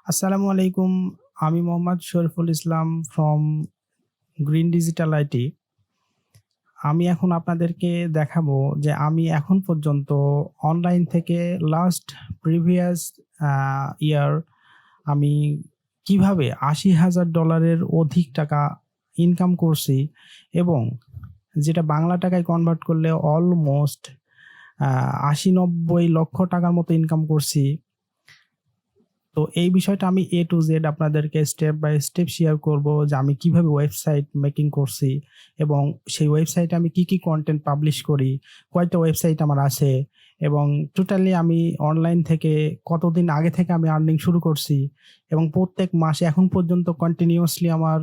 আসসালামু আলাইকুম। আমি Mohammad Shariful Islam from green digital IT. আমি এখন আপনাদেরকে দেখাবো যে আমি এখন পর্যন্ত অনলাইন থেকে লাস্ট প্রিভিয়াস আ ইয়ার আমি কিভাবে $৮০,০০০ অধিক টাকা ইনকাম করছি এবং যেটা বাংলা টাকায় কনভার্ট করলে অলমোস্ট আ ৮০-৯০ লক্ষ টাকার মতো ইনকাম করছি। তো এই বিষয়টা আমি A to Z আপনাদেরকে স্টেপ বাই স্টেপ শেয়ার করব যে আমি কিভাবে ওয়েবসাইট মেকিং করছি এবং সেই ওয়েবসাইটে আমি কি কনটেন্ট পাবলিশ করি, কয়টা ওয়েবসাইট আমার আছে এবং টোটালি আমি অনলাইন থেকে কতদিন আগে থেকে আমি আর্নিং শুরু করছি এবং প্রত্যেক মাসে এখন পর্যন্ত কন্টিনিউয়াসলি আমার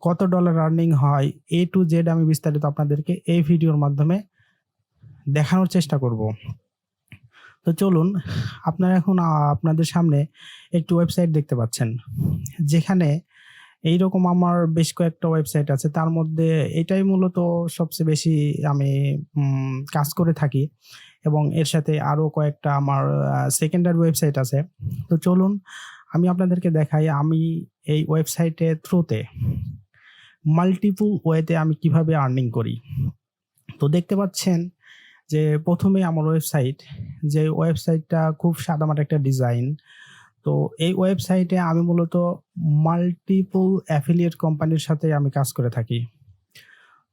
কত ডলার আর্নিং হয়, A to Z আমি বিস্তারিত আপনাদেরকে এই ভিডিওর মাধ্যমে দেখানোর চেষ্টা করব। তো চলুন, আপনারা এখন আপনাদের সামনে একটি ওয়েবসাইট দেখতে পাচ্ছেন। যেখানে এইরকম আমার বেশ কয়েকটা ওয়েবসাইট আছে। তার মধ্যে এটাই মূলত সবচেয়ে বেশি আমি কাজ করে থাকি এবং এর সাথে আরো কয়েকটা আমার সেকেন্ডারি ওয়েবসাইট আছে। তো চলুন আমি আপনাদেরকে দেখাই আমি এই ওয়েবসাইটের থ্রুতে মাল্টিপল ওয়েতে আমি কিভাবে আর্নিং করি। তো দেখতে পাচ্ছেন যে ১ম এই আমার ওয়েবসাইট, যে ওয়েবসাইটটা খুব সাদামাটা একটা ডিজাইন। তো এই ওয়েবসাইটে আমি মূলত মাল্টিপল অ্যাফিলিয়েট কোম্পানির সাথে আমি কাজ করে থাকি।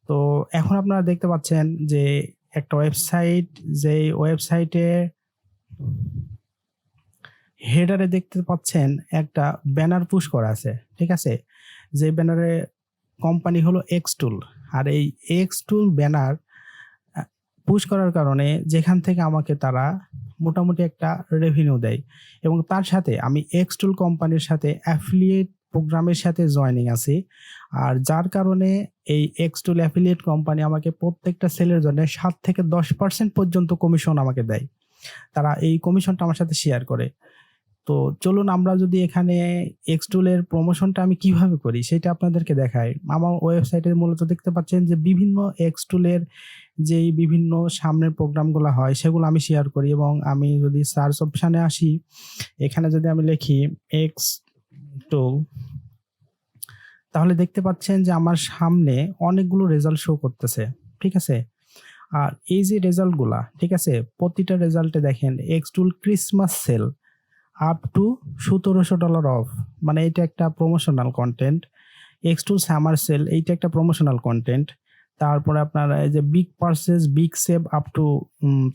তো এখন আপনারা দেখতে পাচ্ছেন যে একটা ওয়েবসাইট, যেই ওয়েবসাইটে হেডারে দেখতে পাচ্ছেন একটা ব্যানার পুশ করা আছে। ঠিক আছে? যে ব্যানারে কোম্পানি হলো এক্সটুল। আর এই এক্সটুল ব্যানার আ পুশ করার কারণে যেখান থেকে আমাকে তারা মোটামুটি একটা রেভিনিউ দেয় এবং তার সাথে আমি এক্সটুল কোম্পানির সাথে অ্যাফিলিয়েট প্রোগ্রামের সাথে জয়েনিং আছি। আর যার কারণে এই এক্সটুল অ্যাফিলিয়েট কোম্পানি আমাকে প্রত্যেকটা সেলের জন্য ৭ থেকে ১০% পর্যন্ত কমিশন আমাকে দেয়। তারা এই কমিশনটা আমার সাথে শেয়ার করে। তো চলুন আমরা যদি এখানে এক্সটুলের প্রমোশনটা আমি কিভাবে করি সেটা আপনাদেরকে দেখাই। আমার ওয়েবসাইটে মূলত দেখতে পাচ্ছেন যে বিভিন্ন এক্সটুলের যেই বিভিন্ন সামনের প্রোগ্রামগুলা হয় সেগুলো আমি শেয়ার করি এবং আমি যদি সার্চ অপশনে আসি, এখানে যদি আমি লিখি এক্সটুল, তাহলে দেখতে পাচ্ছেন যে আমার সামনে অনেকগুলো রেজাল্ট শো করতেছে। ঠিক আছে? আর এই যে রেজাল্টগুলা, ঠিক আছে? প্রতিটা রেজাল্টে দেখেন Xtool Christmas sale up to $১৭০০ off. মানে এটা একটা প্রমোশনাল কনটেন্ট। এক্স2 সামার সেল এইটা একটা প্রমোশনাল কনটেন্ট। তারপরে আপনার এই যে big purchase, big save up to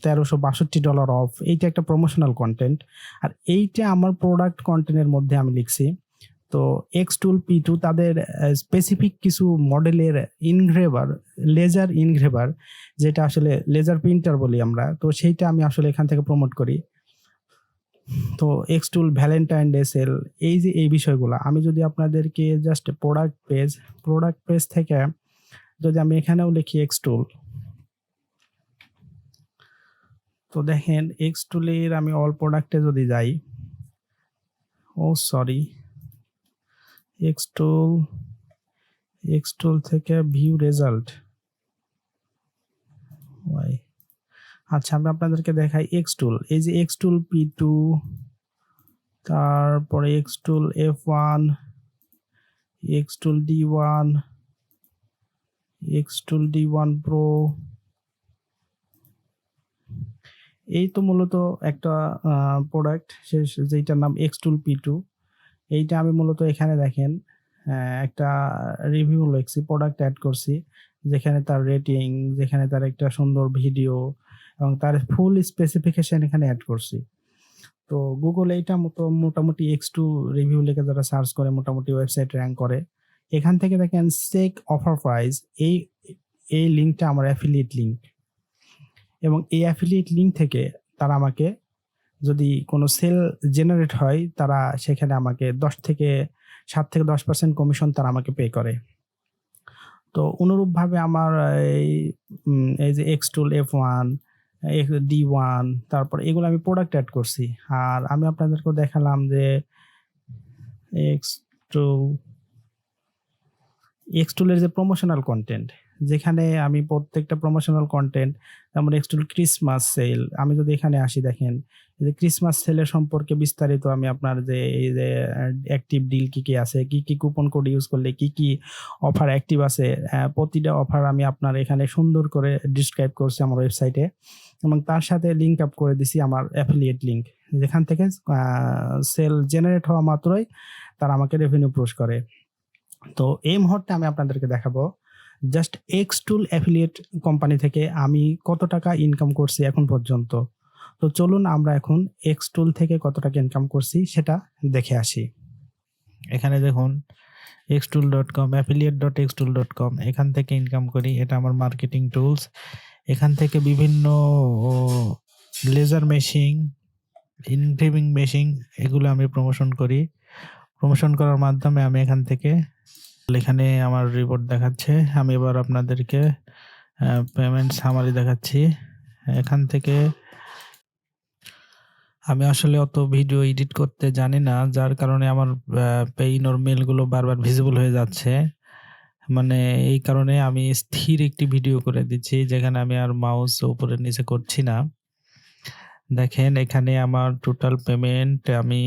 $১৩৬২ off, এইটা একটা প্রমোশনাল কনটেন্ট। আর এইটা আমার প্রোডাক্ট কনটেন্টের মধ্যে আমি লিখছি। তো এক্সটুল P2 তাদের স্পেসিফিক কিছু মডেলের ইনগ্রেভার, লেজার ইনগ্রেভার, যেটা আসলে লেজার প্রিন্টার বলি আমরা। তো সেইটা আমি আসলে এখান থেকে প্রমোট করি। তো এক্সটুল ভ্যালেন্টাইন ডে সেল, এই যে এই বিষয়গুলা আমি যদি আপনাদেরকে জাস্ট প্রোডাক্ট পেজ থেকে যদি আমি এখানেও লিখি এক্সটুল, তো দেখেন এক্সটুলের আমি অল প্রোডাক্টে যদি যাই, সরি, এক্সটুল এক্সটুল থেকে ভিউ রেজাল্ট, ওয়াই, আচ্ছা আমি আপনাদেরকে দেখাই এক্সটুল। এই যে এক্সটুল P2, তারপরে এক্সটুল F1, এক্সটুল D1, এক্সটুল D1 প্রো, এই তো মূলত একটা প্রোডাক্ট যেইটার নাম এক্সটুল P2। এইটা আমি মূলত এখানে দেখেন একটা রিভিউ লিখছি, প্রোডাক্ট এড করছি, যেখানে তার রেটিং, যেখানে তার একটা সুন্দর ভিডিও এবং তার ফুল স্পেসিফিকেশন এখানে এড করছি। তো গুগল এইটা মোটামুটি X2 রিভিউ লিখে যারা সার্চ করে মোটামুটি ওয়েবসাইট র‍্যাঙ্ক করে। এখান থেকে দেখেন চেক অফার প্রাইস, এই লিঙ্কটা আমার অ্যাফিলিয়েট লিঙ্ক এবং এই অ্যাফিলিয়েট লিঙ্ক থেকে তারা আমাকে যদি কোনো সেল জেনারেট হয়, তারা সেখানে আমাকে 7 থেকে 10% কমিশন তারা আমাকে পে করে। তো অনুরূপভাবে আমার এই যে এক্সটুল F1, D1, তারপর এগুলো আমি প্রোডাক্ট এড করছি। আর আমি আপনাদেরকেও দেখালাম যে এক্সটুলের যে প্রমোশনাল কনটেন্ট, যেখানে আমি প্রত্যেকটা প্রমোশনাল কনটেন্ট যেমন এক্সটুল ক্রিসমাস সেল আমি যদি এখানে আসি দেখেন এই যে ক্রিসমাস সেলের সম্পর্কে বিস্তারিত আমি আপনার যে এই যে অ্যাক্টিভ ডিল কি আছে, কি কুপন কোড ইউজ করলে কি অফার অ্যাক্টিভ আছে, প্রতিটা অফার আমি আপনার এখানে সুন্দর করে ডিসক্রাইব করছি আমার ওয়েবসাইটে এবং তার সাথে লিঙ্ক আপ করে দিছি আমার অ্যাফিলিয়েট লিঙ্ক, যেখান থেকে সেল জেনারেট হওয়া মাত্রই তারা আমাকে রেভিনিউ পুশ করে। তো এই মুহূর্তে আমি আপনাদেরকে দেখাবো জাস্ট এক্সটুল অ্যাফিলিয়েট কোম্পানি থেকে আমি কত টাকা ইনকাম করছি এখন পর্যন্ত। তো চলুন আমরা এখন এক্সটুল থেকে কত টাকা ইনকাম করছি সেটা দেখে আসি। এখানে দেখুন xtool.com affiliate.xtool.com এখান থেকে ইনকাম করি। এটা আমার মার্কেটিং টুলস। এখান থেকে বিভিন্ন লেজার মেশিন, ইনগ্রেভিং মেশিন এগুলো আমি প্রমোশন করি। প্রমোশন করার মাধ্যমে আমি এখান থেকে এখানে আমার রিপোর্ট দেখাচ্ছে। আমি এবার আপনাদেরকে পেমেন্ট সামারি দেখাচ্ছি। এখান থেকে আমি আসলে অত ভিডিও এডিট করতে জানি না, যার কারণে আমার পেইন ওর মেলগুলো বারবার ভিজিবল হয়ে যাচ্ছে। মানে এই কারণে আমি স্থির একটি ভিডিও করে দিচ্ছি, যেখানে আমি আর মাউস উপরে নিচে করছি না। দেখেন এখানে আমার টোটাল পেমেন্ট আমি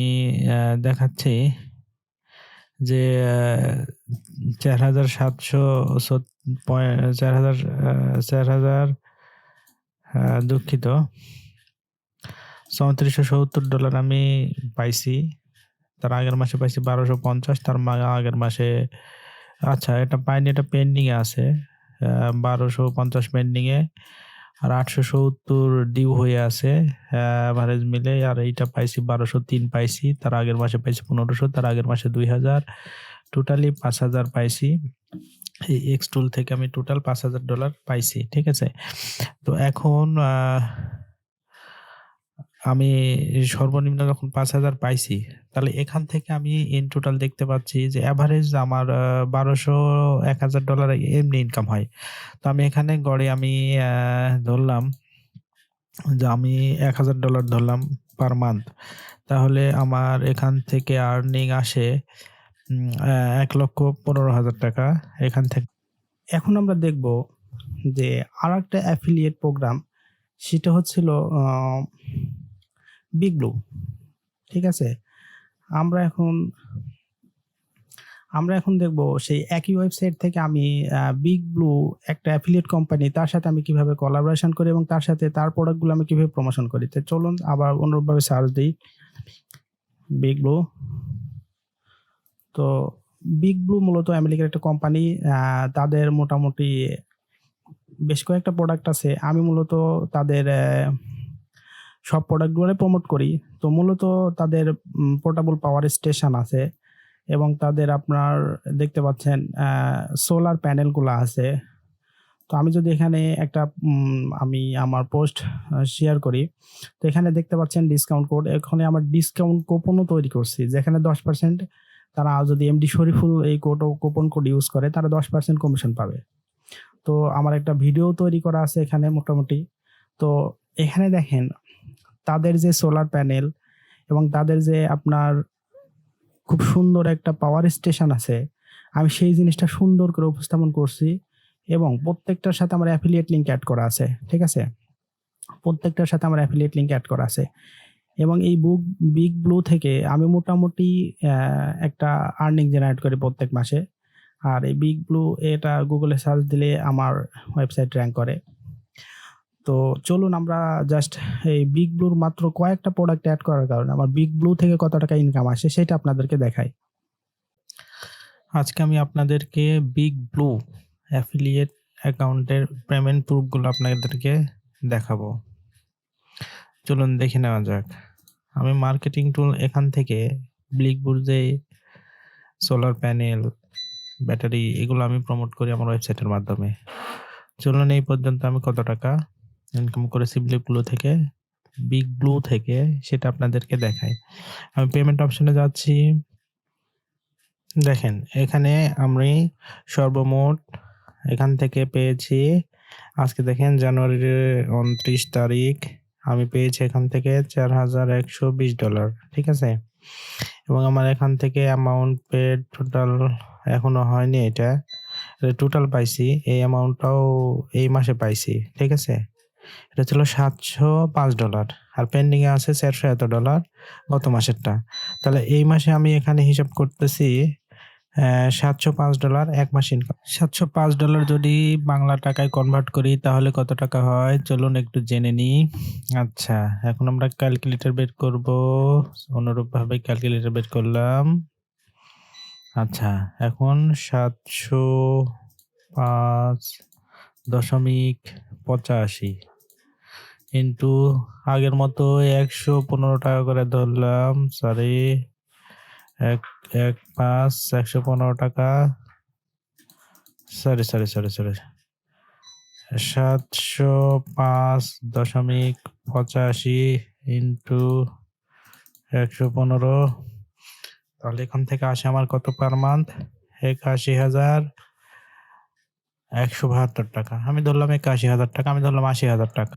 দেখাচ্ছি যে ৪,৭০০ দুঃখিত $৩৪৭০ আমি পাইছি। তার আগের মাসে পাইছি ১২৫০, তার আগের মাসে আচ্ছা এটা পাইনি, এটা পেন্ডিং এ আছে। ১২৫০ পেন্ডিং এ আর ৮৭০ ডিউ হয়ে আছে এভারেজ মিলে। আর এইটা পাইছি ১২০৩ পাইছি, তার আগের মাসে পাইছি ১৫০০, তার আগের মাসে ২০০০, টোটালি ৫০০০ পাইছি। এই এক্সটুল থেকে আমি টোটাল $৫০০০ পাইছি, ঠিক আছে। তো এখন আমি সর্বনিম্ন যখন ৫০০০ পাইছি, তাহলে এখান থেকে আমি ইন টোটাল দেখতে পাচ্ছি যে এভারেজ আমার $১,০০০ এমনি ইনকাম হয়। তো আমি এখানে গড়ে আমি ধরলাম যে আমি $১,০০০ ধরলাম পার মান্থ। তাহলে আমার এখান থেকে আর্নিং আসে ১,১৫,০০০ টাকা এখান থেকে। এখন আমরা দেখব যে আরেকটা অ্যাফিলিয়েট প্রোগ্রাম, সেটা হচ্ছিল বিগ ব্লু, ঠিক আছে। আমরা এখন দেখব সেই একই ওয়েবসাইট থেকে আমি বিগ ব্লু একটা অ্যাফিলিয়েট কোম্পানি, তার সাথে আমি কিভাবে কোলাবোরেশন করি এবং তার সাথে তার প্রোডাক্টগুলো আমি কিভাবে প্রমোশন করি। তো চলুন আবার অনুরূপভাবে সার্চ দিই বিগ ব্লু। তো বিগ ব্লু মূলত আমেরিকার একটা কোম্পানি, তাদের মোটামুটি বেশ কয়েকটা প্রোডাক্ট আছে। আমি মূলত তাদের সব প্রোডাক্টগুলো প্রমোট করি। তো মূলত তাদের পোর্টেবল পাওয়ার স্টেশন আছে এবং তাদের আপনার দেখতে পাচ্ছেন সোলার প্যানেলগুলো আছে। তো আমি যদি এখানে একটা আমি আমার পোস্ট শেয়ার করি, তো এখানে দেখতে পাচ্ছেন ডিসকাউন্ট কোড। এখানে আমার ডিসকাউন্ট কুপনও তৈরি করছি, যেখানে 10% তারা যদি এমডি শরীফুল এই কুপন কোড ইউজ করে তারা 10% কমিশন পাবে। তো আমার একটা ভিডিও তৈরি করা আছে এখানে মোটামুটি। তো এখানে দেখেন তাদের যে সোলার প্যানেল এবং তাদের যে আপনার খুব সুন্দর একটা পাওয়ার স্টেশন আছে, আমি সেই জিনিসটা সুন্দর করে উপস্থাপন করছি এবং প্রত্যেকটার সাথে আমার অ্যাফিলিয়েট লিঙ্ক অ্যাড করা আছে, ঠিক আছে। প্রত্যেকটার সাথে আমার অ্যাফিলিয়েট লিঙ্ক অ্যাড করা আছে এবং এই বিগ ব্লু থেকে আমি মোটামুটি একটা আর্নিং জেনারেট করি প্রত্যেক মাসে। আর এই বিগ ব্লু এটা গুগলে সার্চ দিলে আমার ওয়েবসাইট র্যাঙ্ক করে। তো চলুন আমরা জাস্ট এই বিগ ব্লুর মাত্র কয়েকটা প্রোডাক্ট অ্যাড করার কারণে আমার বিগ ব্লু থেকে কত টাকা ইনকাম আসে সেটা আপনাদেরকে দেখাই। আজকে আমি আপনাদেরকে বিগ ব্লু অ্যাফিলিয়েট অ্যাকাউন্টের পেমেন্ট প্রুফগুলো আপনাদেরকে দেখাবো। চলুন দেখে নেওয়া যাক। আমি মার্কেটিং টুল এখান থেকে বিগ ব্লুর যে সোলার প্যানেল, ব্যাটারি এগুলো আমি প্রমোট করি আমার ওয়েবসাইটের মাধ্যমে। চলুন এই পর্যন্ত আমি কত টাকা ইনকাম করেছি বিগ ব্লু থেকে সেটা আপনাদেরকে দেখাই। আমি পেমেন্ট অপশনে যাচ্ছি। দেখেন এখানে আমি সর্বমোট এখান থেকে পেয়েছি, আজকে দেখেন জানুয়ারির ২৯ তারিখ আমি পেয়েছি এখান থেকে $৪,১২০, ঠিক আছে। এবং আমার এখান থেকে অ্যামাউন্ট পেড টোটাল এখনো হয়নি, এটা টোটাল পাইছি এই অ্যামাউন্টটাও এই মাসে পাইছি। ঠিক আছে? এটা ছিল $705 আর পেন্ডিং এ আছে $400 গত মাসেরটা। তাহলে এই মাসে আমি এখানে হিসাব করতেছি $705 এক মাস ইনকাম। $705 যদি বাংলা টাকায় কনভার্ট করি তাহলে কত টাকা হয়? চলুন একটু জেনে নিই। আচ্ছা, এখন আমরা ক্যালকুলেটর বের করব। অনুরূপভাবে ক্যালকুলেটর বের করলাম। আচ্ছা, এখন 705.85 ইন্টু আগের মতো 115 টাকা করে ধরলাম। সরি, 115 টাকা। Sorry 705.85 into 115। তাহলে এখান থেকে আসে আমার কত পার মান্থ? 81,172 টাকা। আমি ধরলাম 81,000 টাকা, আমি ধরলাম 80,000 টাকা।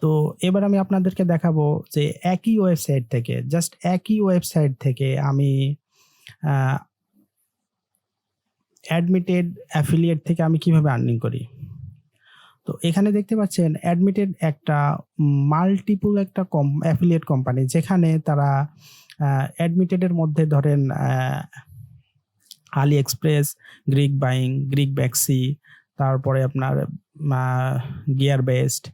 তো এবার আমি আপনাদেরকে দেখাবো যে একই ওয়েবসাইট থেকে আমি অ্যাডমিটেড অ্যাফিলিয়েট থেকে আমি কিভাবে আর্নিং করি। তো এখানে দেখতে পাচ্ছেন অ্যাডমিটেড একটা মাল্টিপল একটা অ্যাফিলিয়েট কোম্পানি, যেখানে তারা অ্যাডমিটেডের মধ্যে ধরেন আলি এক্সপ্রেস, গ্রিক বাইং, গ্রিক ব্যাক্সি, তারপরে আপনার গিয়ার বেস্ট,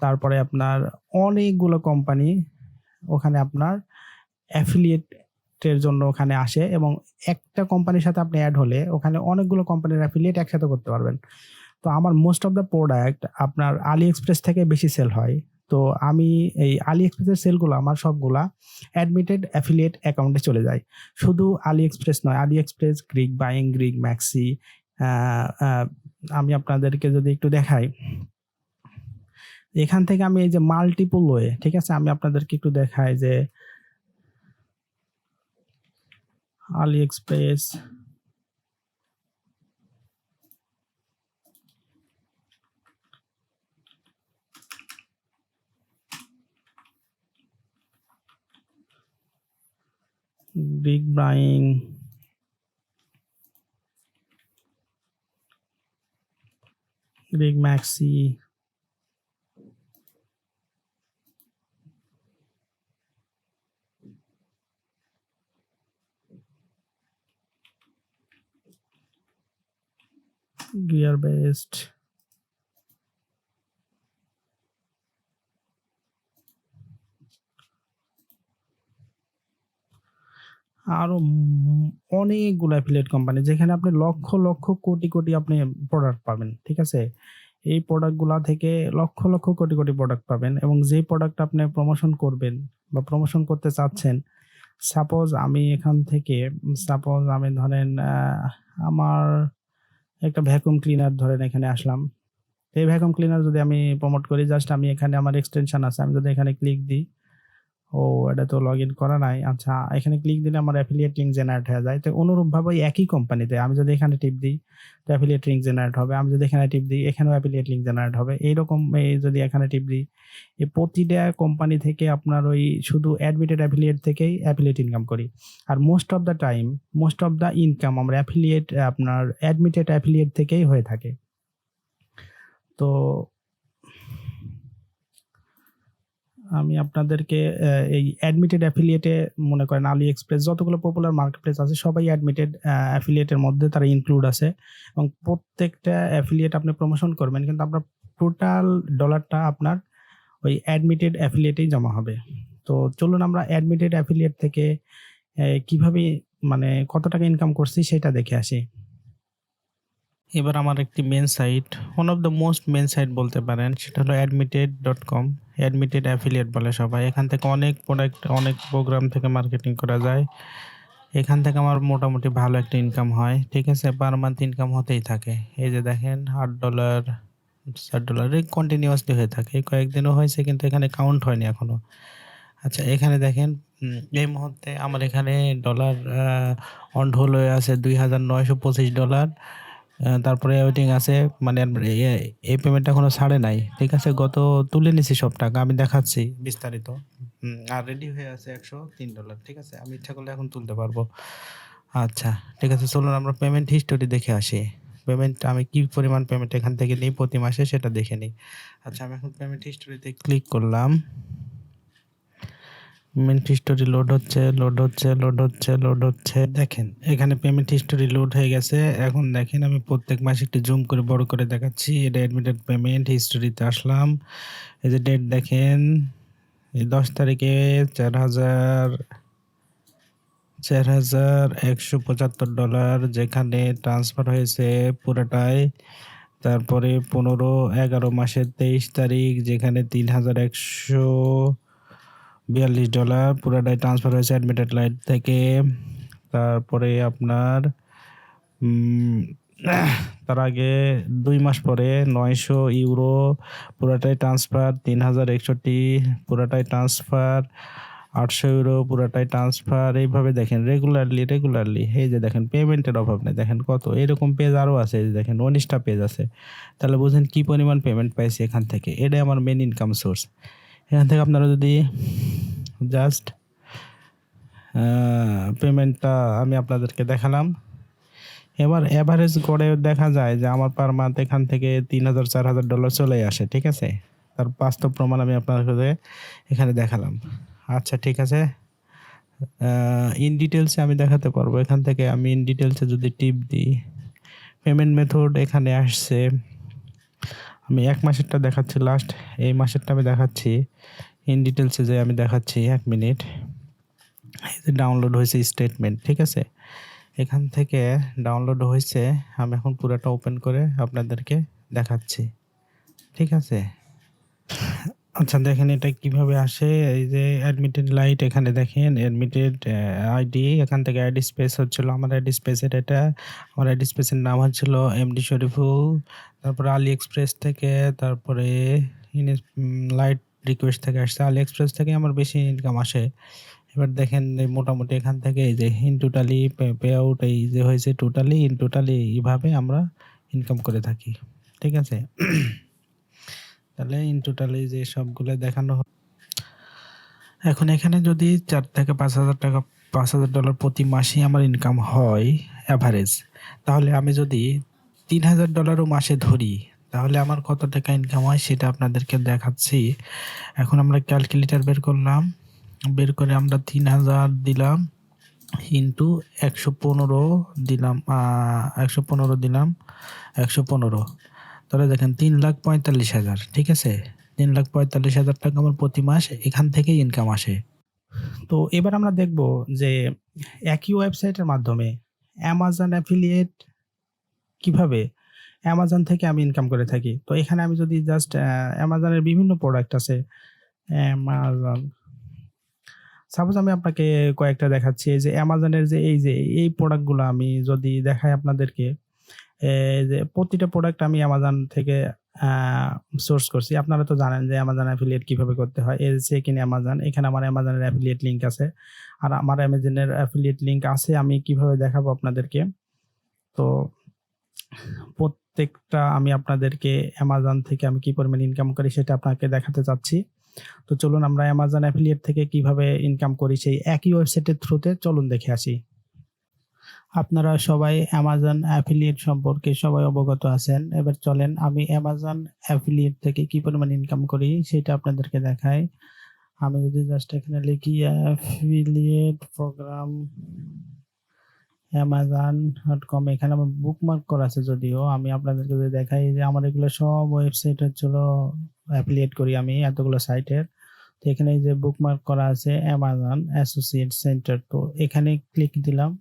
তারপরে আপনার অনেকগুলো কোম্পানি ওখানে আপনার অ্যাফিলিয়েটের জন্য ওখানে আসে, এবং একটা কোম্পানির সাথে আপনি অ্যাড হলে ওখানে অনেকগুলো কোম্পানির অ্যাফিলিয়েট একসাথে করতে পারবেন। তো আমার মোস্ট অফ দ্য প্রোডাক্ট আপনার আলি এক্সপ্রেস থেকে বেশি সেল হয়। তো আমি এই আলি এক্সপ্রেসের সেলগুলো আমার সবগুলা অ্যাডমিটেড অ্যাফিলিয়েট অ্যাকাউন্টে চলে যায়। শুধু আলি এক্সপ্রেস নয়, আলি এক্সপ্রেস, গ্রিক বাইং, গ্রিক ম্যাক্সি, আমি আপনাদেরকে যদি একটু দেখাই, এখান থেকে আমি এই যে মাল্টিপল ওয়ে, ঠিক আছে, আমি আপনাদেরকে একটু দেখাই যে আলি এক্সপ্রেস, গ্রিক বাইং, গ্রিক ম্যাক্সি, গিয়ার বেস্ট, আরো অনেকগুলো অ্যাফিলিয়েট কোম্পানি, যেখানে আপনি লক্ষ লক্ষ কোটি কোটি আপনি প্রোডাক্ট পাবেন। ঠিক আছে, এই প্রোডাক্টগুলা থেকে লক্ষ লক্ষ কোটি কোটি প্রোডাক্ট পাবেন, এবং যে প্রোডাক্ট আপনি প্রমোশন করবেন বা প্রমোশন করতে চাচ্ছেন, সাপোজ আমি এখান থেকে, আমি ধরেন আমার একটা ভ্যাকুয়াম ক্লিনার ধরেন এখানে আসলাম। এই ভ্যাকুয়াম ক্লিনার যদি আমি প্রমোট করি, জাস্ট আমি এখানে আমার এক্সটেনশন আছে, আমি যদি এখানে ক্লিক দিই, এটা তো লগ ইন করা নাই। আচ্ছা, এখানে ক্লিক দিলে আমার অ্যাফিলিয়েট লিঙ্ক জেনারেট হয়ে যায়। তো অনুরূপভাবে একই কোম্পানিতে আমি যদি এখানে টিপ দিই, তো অ্যাফিলিয়েট লিঙ্ক জেনারেট হবে। আমি যদি এখানে টিপ দিই, এখানেও অ্যাফিলিয়েট লিঙ্ক জেনারেট হবে। এইরকম যদি এখানে টিপ দিই, এই প্রতিটা কোম্পানি থেকে আপনার ওই শুধু অ্যাডমিটেড অ্যাফিলিয়েট থেকেই অ্যাফিলিয়েট ইনকাম করি। আর মোস্ট অফ দ্য ইনকাম আমরা আপনার অ্যাডমিটেড অ্যাফিলিয়েট থেকেই হয়ে থাকে। তো আমি আপনাদেরকে এই অ্যাডমিটেড অ্যাফিলিয়েটে, মনে করেন আলি এক্সপ্রেস, যতগুলো পপুলার মার্কেটপ্লেস আছে সবাই অ্যাডমিটেড অ্যাফিলিয়েটের মধ্যে তারা ইনক্লুড আছে, এবং প্রত্যেকটা অ্যাফিলিয়েট আপনি প্রমোশন করবেন, কিন্তু আপনার টোটাল ডলারটা আপনার ওই অ্যাডমিটেড অ্যাফিলিয়েটেই জমা হবে। তো চলুন আমরা অ্যাডমিটেড অ্যাফিলিয়েট থেকে কিভাবে, মানে কত টাকা ইনকাম করছি সেটা দেখে আসি। এবার আমার একটি main site, one of the most main site বলতে পারেন, সেটা হলো admitted.com। অ্যাডমিটেড অ্যাফিলিয়েট বলে সবাই। এখান থেকে অনেক প্রোডাক্ট, অনেক প্রোগ্রাম থেকে মার্কেটিং করা যায়। এখান থেকে আমার মোটামুটি ভালো একটা ইনকাম হয়। ঠিক আছে, পার মান্থ ইনকাম হতেই থাকে। এই যে দেখেন $8, $7 এই কন্টিনিউয়াসলি হয়ে থাকে। এই কয়েকদিনও হয়েছে, কিন্তু এখানে কাউন্ট হয়নি এখনো। আচ্ছা, এখানে দেখেন এই মুহূর্তে আমার এখানে ডলার অন হোল হয়ে আছে $2,925। তারপরে ওয়েটিং আছে, মানে এই পেমেন্টটা এখনো ছাড়ে নাই। ঠিক আছে, তুলে নিছি সব টাকা, আমি দেখাচ্ছি বিস্তারিত। আর রেডি হয়ে আছে $103। ঠিক আছে, আমি ইচ্ছা করলে এখন তুলতে পারবো। আচ্ছা, ঠিক আছে, চলুন আমরা পেমেন্ট হিস্টোরি দেখে আসি। পেমেন্ট আমি কি পরিমাণ পেমেন্ট এখান থেকে নিই প্রতি মাসে সেটা দেখে নিই। আচ্ছা, আমি এখন পেমেন্ট হিস্টোরিতে ক্লিক করলাম। পেমেন্ট হিস্টোরি লোড হচ্ছে। দেখেন এখানে পেমেন্ট হিস্টোরি লোড হয়ে গেছে। এখন দেখেন আমি প্রত্যেক মাসে একটু জুম করে বড় করে দেখাচ্ছি। এটা অ্যাডমিটেড পেমেন্ট হিস্টোরিতে আসলাম। এই যে ডেট দেখেন, এই 10 তারিখে $4,175 যেখানে ট্রান্সফার হয়েছে পুরোটাই। তারপরে 11 মাসের 23 তারিখ যেখানে $3,142 পুরোটাই ট্রান্সফার হয়েছে অ্যাডমিটেড লাইট থেকে। তারপরে আপনার তার আগে 2 মাস পরে €900 পুরোটাই ট্রান্সফার, 3,061 পুরোটাই ট্রান্সফার, €800 পুরোটাই ট্রান্সফার। এইভাবে দেখেন রেগুলারলি এই যে দেখেন পেমেন্টের অভাব নেই। দেখেন কত এরকম পেজ আরও আছে, এই যে দেখেন 19টা পেজ আছে। তাহলে বুঝেন কি পরিমাণ পেমেন্ট পাইছি এখান থেকে। এটাই আমার মেন ইনকাম সোর্স। এখান থেকে আপনারা যদি জাস্ট পেমেন্টটা আমি আপনাদেরকে দেখালাম। এবার এভারেজ করে দেখা যায় যে আমার পার মান্থ এখান থেকে $3,000-4,000 চলে আসে, ঠিক আছে? তার বাস্তব প্রমাণ আমি আপনাদের এখানে দেখালাম। আচ্ছা ঠিক আছে, ইন ডিটেলসে আমি দেখাতে পারবো। এখান থেকে আমি ইন ডিটেলসে যদি টিপ দিই, পেমেন্ট মেথড এখানে আসছে। আমি 1 মাসেরটা দেখাচ্ছি, লাস্ট এই মাসেরটা আমি দেখাচ্ছি। ইন ডিটেলসে যে আমি দেখাচ্ছি 1 মিনিট। এই যে ডাউনলোড হয়েছে স্টেটমেন্ট, ঠিক আছে? এখান থেকে ডাউনলোড হয়েছে। আমি এখন পুরোটা ওপেন করে আপনাদেরকে দেখাচ্ছি, ঠিক আছে? আচ্ছা দেখেন এটা কিভাবে আসে। এই যে অ্যাডমিটেড লাইট এখানে দেখেন অ্যাডমিটেড আইডি, এখান থেকে আইডি স্পেস হচ্ছিল আমার আইডি স্পেসের এটা। আমার আইডি স্পেসের নাম হচ্ছিল এমডি শরীফুল। তারপরে আলি এক্সপ্রেস থেকে, তারপরে লাইট রিকোয়েস্ট থেকে আসছে। আলি এক্সপ্রেস থেকে আমার বেশি ইনকাম আসে। এবার দেখেন এই মোটামুটি এখান থেকে এই যে ইন টোটালি পে আউট এই যে হয়েছে টোটালি এইভাবে আমরা ইনকাম করে থাকি, ঠিক আছে? তাহলে ইন টোটালি যে সবগুলো দেখানো এখন এখানে যদি 4 থেকে 5,000 টাকা $5,000 প্রতি মাসে আমার ইনকাম হয় অ্যাভারেজ, তাহলে আমি যদি $3,000 মাসে ধরি তাহলে আমার কত টাকা ইনকাম হয় সেটা আপনাদেরকে দেখাচ্ছি। এখন আমরা ক্যালকুলেটর বের করলাম, বের করে আমরা 3,000 দিলাম ইন্টু 115 দিলাম, 115 দিলাম, 115 তাহলে দেখেন 3,45,000, ঠিক আছে? 3,45,000 টাকা আমার প্রতি মাস এখান থেকেই ইনকাম আসে। তো এবার আমরা দেখব যে একই ওয়েবসাইটের মাধ্যমে অ্যামাজন অ্যাফিলিয়েট কিভাবে অ্যামাজন থেকে আমি ইনকাম করে থাকি। তো এখানে আমি যদি জাস্ট অ্যামাজনের বিভিন্ন প্রোডাক্ট আছে, অ্যামাজন সাপোজ আমি আপনাকে কয়েকটা দেখাচ্ছি। এই যে অ্যামাজনের যে এই প্রোডাক্টগুলো আমি যদি দেখাই আপনাদেরকে, যে প্রতিটা প্রোডাক্ট আমি অ্যামাজন থেকে সোর্স করছি। আপনারা তো জানেন যে অ্যামাজন অ্যাফিলিয়েট কিভাবে করতে হয়। এই যে চেক ইন অ্যামাজন, এখানে আমার অ্যামাজনের অ্যাফিলিয়েট লিঙ্ক আছে। আর আমার অ্যামাজনের অ্যাফিলিয়েট লিঙ্ক আছে, আমি কিভাবে দেখাবো আপনাদেরকে। তো প্রত্যেকটা আমি আপনাদেরকে অ্যামাজন থেকে আমি কি পরিমাণ ইনকাম করি সেটা আপনাকে দেখাতে চাচ্ছি। তো চলুন আমরা অ্যামাজন অ্যাফিলিয়েট থেকে কিভাবে ইনকাম করি সেই একই ওয়েবসাইটের থ্রুতে চলুন দেখে আসি। আপনারা সবাই অ্যামাজন অ্যাফিলিয়েট সম্পর্কে সবাই অবগত আছেন। এবার চলেন আমি অ্যামাজন অ্যাফিলিয়েট থেকে কি পরিমাণ ইনকাম করি সেটা আপনাদেরকে দেখাই। আমি যদি জাস্ট এখানে লিখি অ্যাফিলিয়েট প্রোগ্রাম amazon.com, এখানে আমার বুকমার্ক করা আছে, যদিও আমি আপনাদেরকে যদি দেখাই যে আমার এগুলো সব ওয়েবসাইট হচ্ছিল অ্যাফিলিয়েট করি আমি এতগুলো সাইটের। তো এখানে যে বুকমার্ক করা আছে অ্যামাজন অ্যাসোসিয়েট সেন্টার, তো এখানে ক্লিক দিলাম।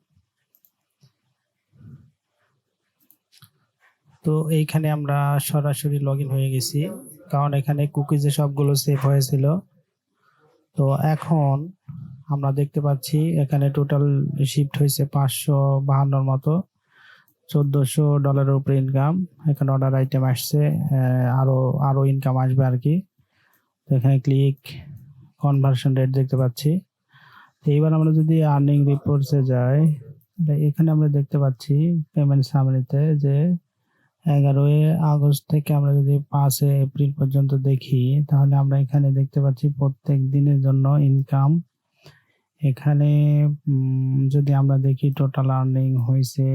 তো এইখানে আমরা সরাসরি লগ ইন হয়ে গেছি, কারণ এখানে কুকিজে সবগুলো সেভ হয়েছিল। তো এখন আমরা দেখতে পাচ্ছি এখানে টোটাল শিফট হয়েছে 552 মতো, $1,400 উপরে ইনকাম। এখানে অর্ডার আইটেম আসছে, আরো ইনকাম আসবে আর কি। তো এখানে ক্লিক কনভার্সন রেট দেখতে পাচ্ছি। তো এইবার আমরা যদি আর্নিং রিপোর্টসে যাই, এখানে আমরা দেখতে পাচ্ছি পেমেন্ট সামারিতে যে 11 আগস্ট থেকে আমরা যদি 5 এপ্রিল পর্যন্ত দেখি, তাহলে আমরা এখানে দেখতে পাচ্ছি প্রত্যেক দিনের জন্য ইনকাম। এখানে যদি আমরা দেখি টোটাল আর্নিং হয়েছে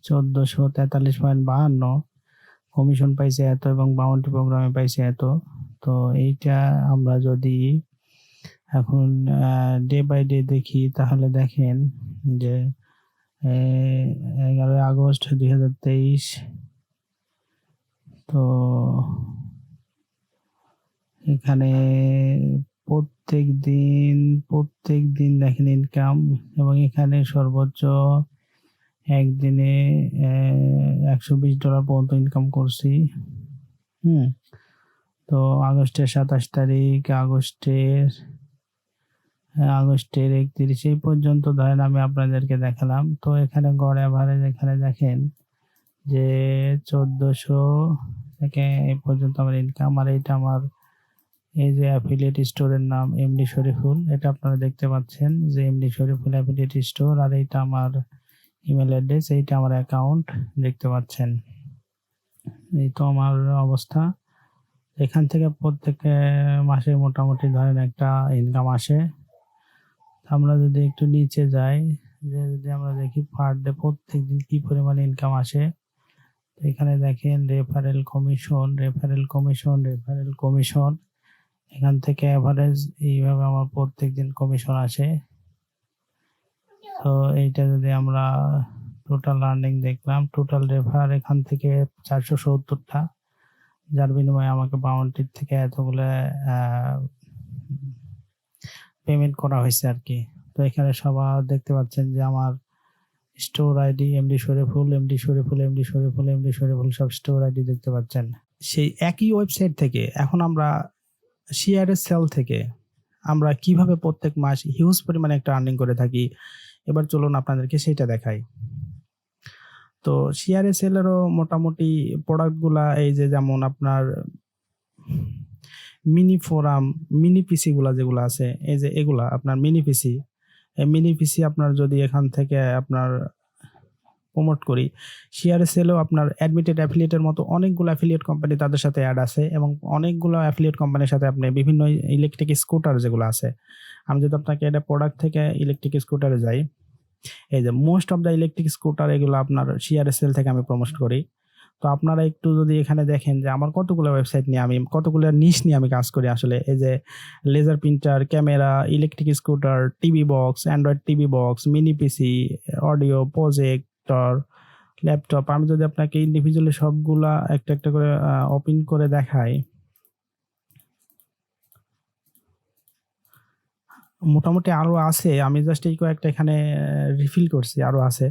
1443.52, কমিশন পাইছে এত এবং বাউন্টি প্রোগ্রামে পাইছে এত। তো এইটা আমরা যদি এখন ডে বাই ডে দেখি তাহলে দেখেন যে 11 আগস্ট 2023, তো এখানে প্রত্যেক দিন দেখেন ইনকাম, এবং এখানে সর্বোচ্চ একদিনে $120 পর্যন্ত ইনকাম করছি। তো আগস্টের 27 তারিখ, আগস্টের 31 এই পর্যন্ত ধরেন আমি আপনাদেরকে দেখালাম। তো এখানে গড় অ্যাভারেজ এখানে দেখেন যে 1400 থেকে এই পর্যন্ত আমার ইনকাম। আর এইটা আমার এই যে অ্যাফিলিয়েট স্টোরের নাম এমডি শরীফুল, এটা আপনারা দেখতে পাচ্ছেন যে এমডি শরীফুল অ্যাফিলিয়েট স্টোর। আর এইটা আমার ইমেল অ্যাড্রেস, এইটা আমার অ্যাকাউন্ট দেখতে পাচ্ছেন। এই তো আমার অবস্থা। এখান থেকে প্রত্যেক মাসে মোটামুটি ধরেন একটা ইনকাম আসে। আমরা যদি একটু নিচে যাই, যদি আমরা দেখি পার ডে প্রত্যেকদিন কি পরিমাণে ইনকাম আসে, এখানে দেখেন রেফারেল কমিশন, এখান থেকে অ্যাভারেজ এইভাবে আমার প্রত্যেকদিন কমিশন আসে। তো এইটা যদি আমরা টোটাল আর্নিং দেখলাম, টোটাল রেফার এখান থেকে 470টা, যার বিনিময়ে আমাকে বাউন্টির থেকে এতগুলো পেমেন্ট করা হয়েছে আর কি। তো এখানে সবার দেখতে পাচ্ছেন যে আমার স্টোর আইডি এমডি শরীফুল সব স্টোর আইডি দেখতে পাচ্ছেন। সেই একই ওয়েবসাইট থেকে এখন আমরা শেয়ারের সেল থেকে আমরা কিভাবে প্রত্যেক মাস হিউজ পরিমাণে একটা আর্নিং করে থাকি, এবার চলুন আপনাদেরকে সেটা দেখাই। তো শেয়ারের সেলেরও মোটামুটি প্রোডাক্টগুলা এই যে যেমন আপনার মিনি ফোরাম, মিনি পিসি গুলা যেগুলো আছে, এই যে এগুলা আপনার মিনি পিসি আপনার যদি এখান থেকে আপনার প্রমোট করি, শেয়ার সেলেও আপনার অ্যাডমিটেড অ্যাফিলিয়েটের মতো অনেকগুলো অ্যাফিলিয়েট কোম্পানি তাদের সাথে অ্যাড আছে, এবং অনেকগুলো অ্যাফিলিয়েট কোম্পানির সাথে আপনি বিভিন্ন ইলেকট্রিক স্কুটার যেগুলো আছে, আমি যদি আপনাকে এটা প্রোডাক্ট থেকে ইলেকট্রিক স্কুটারে যাই, এই যে most of the electric scooter এগুলো আপনার শেয়ার সেল থেকে আমি প্রমোট করি। তো আপনারা একটু যদি এখানে দেখেন যে আমার কতগুলো ওয়েবসাইট নিয়ে আমি কতগুলো নিশ নিয়ে আমি কাজ করি আসলে, এই যে laser printer, camera, electric scooter, TV box, Android TV box, mini PC, audio, projector, laptop, আমি যদি আপনাকে ইন্ডিভিজুয়ালি সবগুলা একটা একটা করে ওপেন করে দেখাই, মোটামুটি আরো আছে। আমি জাস্ট এই কয়েকটা এখানে রিফিল করছি, আরো আছে।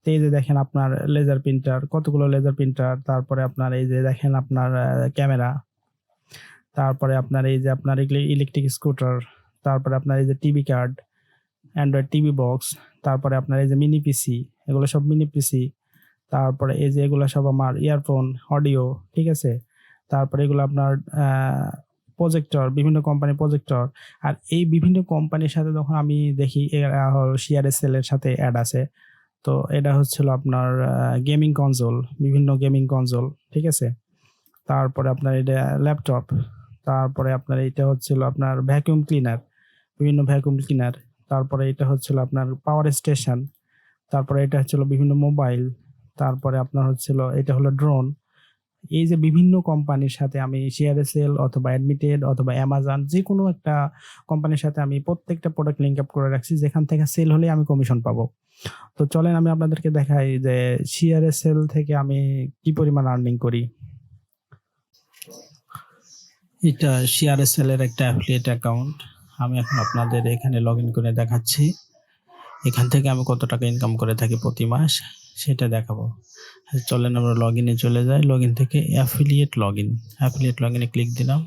তো এই যে দেখেন আপনার লেজার প্রিন্টার, কতগুলো লেজার প্রিন্টার, তারপরে আপনার এই যে দেখেন আপনার ক্যামেরা, তারপরে আপনার এই যে আপনার ইলেকট্রিক স্কুটার, তারপরে আপনার এই যে TV card, Android TV box, তারপরে আপনার এই যে মিনি পিসি, এগুলো সব মিনি পিসি, তারপরে এই যে এগুলো সব আমার ইয়ারফোন, অডিও, ঠিক আছে। তারপরে এগুলো আপনার প্রজেক্টর, বিভিন্ন কোম্পানির প্রজেক্টর। আর এই বিভিন্ন কোম্পানির সাথে যখন আমি দেখি শেয়ার সেলের সাথে অ্যাড আছে, তো এটা হচ্ছিল আপনার গেমিং কনসোল, বিভিন্ন গেমিং কনসোল, ঠিক আছে। তারপরে আপনার এটা ল্যাপটপ, তারপরে আপনার এটা হচ্ছিল আপনার ভ্যাকুয়াম ক্লিনার, বিভিন্ন ভ্যাকুয়াম ক্লিনার, তারপরে এটা হচ্ছিল আপনার পাওয়ার স্টেশন, তারপরে এটা হচ্ছিল বিভিন্ন মোবাইল, তারপরে আপনার হচ্ছিল এটা হলো ড্রোন। এই যে বিভিন্ন কোম্পানির সাথে আমি শেয়ার সেল অথবা অ্যাডমিটেড অথবা অ্যামাজন যে কোনো একটা কোম্পানির সাথে আমি প্রত্যেকটা প্রোডাক্ট লিঙ্ক আপ করে রাখছি, যেখান থেকে সেল হলে আমি কমিশন পাবো। তো চলেন আমি আপনাদেরকে দেখাই যে শেয়ার সেল থেকে আমি কি পরিমাণ আর্নিং করি। এটা শেয়ার সেলের একটা অ্যাফিলিয়েট অ্যাকাউন্ট, আমি এখন আপনাদের এখানে লগ ইন করে দেখাচ্ছি। এখান থেকে আমি কত টাকা ইনকাম করে থাকি প্রতি মাস সেটা দেখাবো। চলেন আমরা লগ ইনে চলে যাই। লগ ইন থেকে অ্যাফিলিয়েট লগ ইনে ক্লিক দিলাম।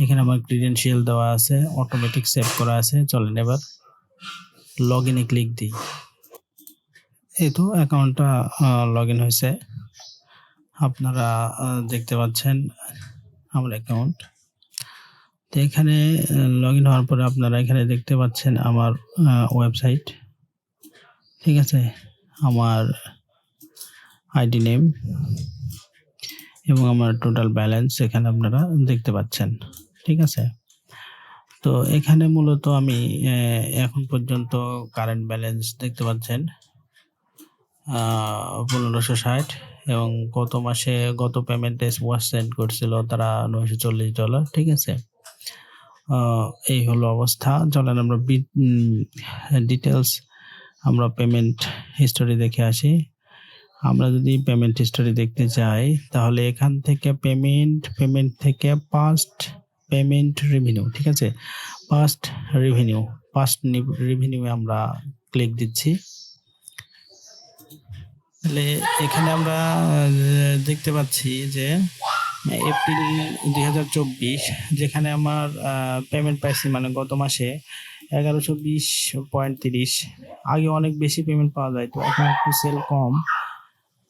এখানে আমার ক্রিডেনশিয়াল দেওয়া আছে, অটোমেটিক সেভ করা আছে। চলেন এবার লগ ইনে ক্লিক দিই। এই তো অ্যাকাউন্টটা লগ ইন হয়েছে, আপনারা দেখতে পাচ্ছেন আমার অ্যাকাউন্ট। তো এখানে লগ ইন হওয়ার পরে আপনারা এখানে দেখতে পাচ্ছেন আমার ওয়েবসাইট, ঠিক আছে, আমার আইডি নেম এবং আমার টোটাল ব্যালেন্স এখানে আপনারা দেখতে পাচ্ছেন, ঠিক আছে। তো এখানে মূলত আমি এখন পর্যন্ত কারেন্ট ব্যালেন্স দেখতে পাচ্ছেন 1560 এবং গত মাসে গত পেমেন্টে ওয়াশ সেন্ড করছিল তারা $940, ঠিক আছে? এই হলো অবস্থা। চলেন আমরা ডিটেইলস আমরা পেমেন্ট হিস্টোরি দেখে আসি। আমরা যদি পেমেন্ট হিস্টোরি দেখতে যাই তাহলে এখান থেকে পেমেন্ট থেকে পাস্ট পেমেন্ট রেভিনিউ, ঠিক আছে? পাস্ট রেভিনিউ আমরা ক্লিক দিচ্ছি। তাহলে এখানে আমরা দেখতে পাচ্ছি যে এপ্রিল 2024 যেখানে আমার পেমেন্ট পাইছি মানে গত মাসে 1120.30। আগে অনেক বেশি পেমেন্ট পাওয়া যায়, তো এখন একটু সেল কম।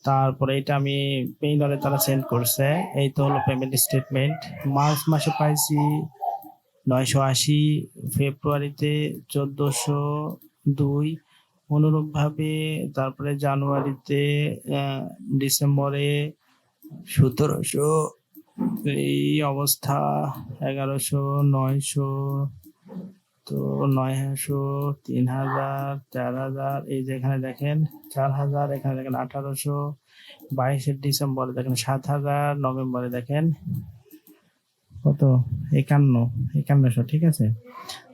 তারপরে এটা আমি পেইন্টারে তারা সেন্ড করছে। এই তো হলো পেমেন্ট স্টেটমেন্ট। মার্চ মাসে পাইছি 980, ফেব্রুয়ারিতে 1402, অনুরূপভাবে তারপরে জানুয়ারিতে, ডিসেম্বরে 1700, এই অবস্থা 1100, 900, তো 900, 3000, 4000, এই যে এখানে দেখেন 4000, এখানে দেখেন 1800, 22 ডিসেম্বরে দেখেন 7000, নভেম্বরে দেখেন কত 5100, ঠিক আছে?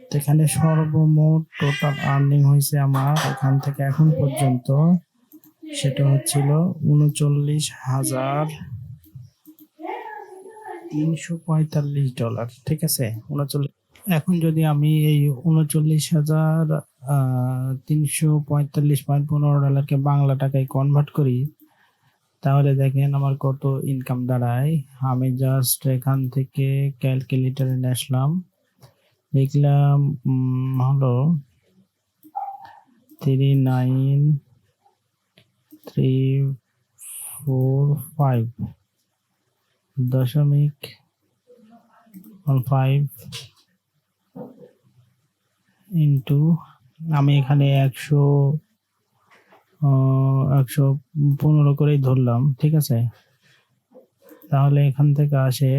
তো এখানে সর্বমোট টোটাল আর্নিং হয়েছে আমার এখান থেকে এখন পর্যন্ত, সেটা হচ্ছিল $39,345, ঠিক আছে? 39। এখন যদি আমি এই $39,345.15 বাংলা টাকায় কনভার্ট করি তাহলে দেখেন আমার কত ইনকাম দাঁড়ায়। আমি জাস্ট এখান থেকে ক্যালকুলেটরে আসলাম, লিখলাম হলো 39,345.15 ইন্টু, আমি এখানে 115 করেই ধরলাম, ঠিক আছে? তাহলে এখান থেকে আসে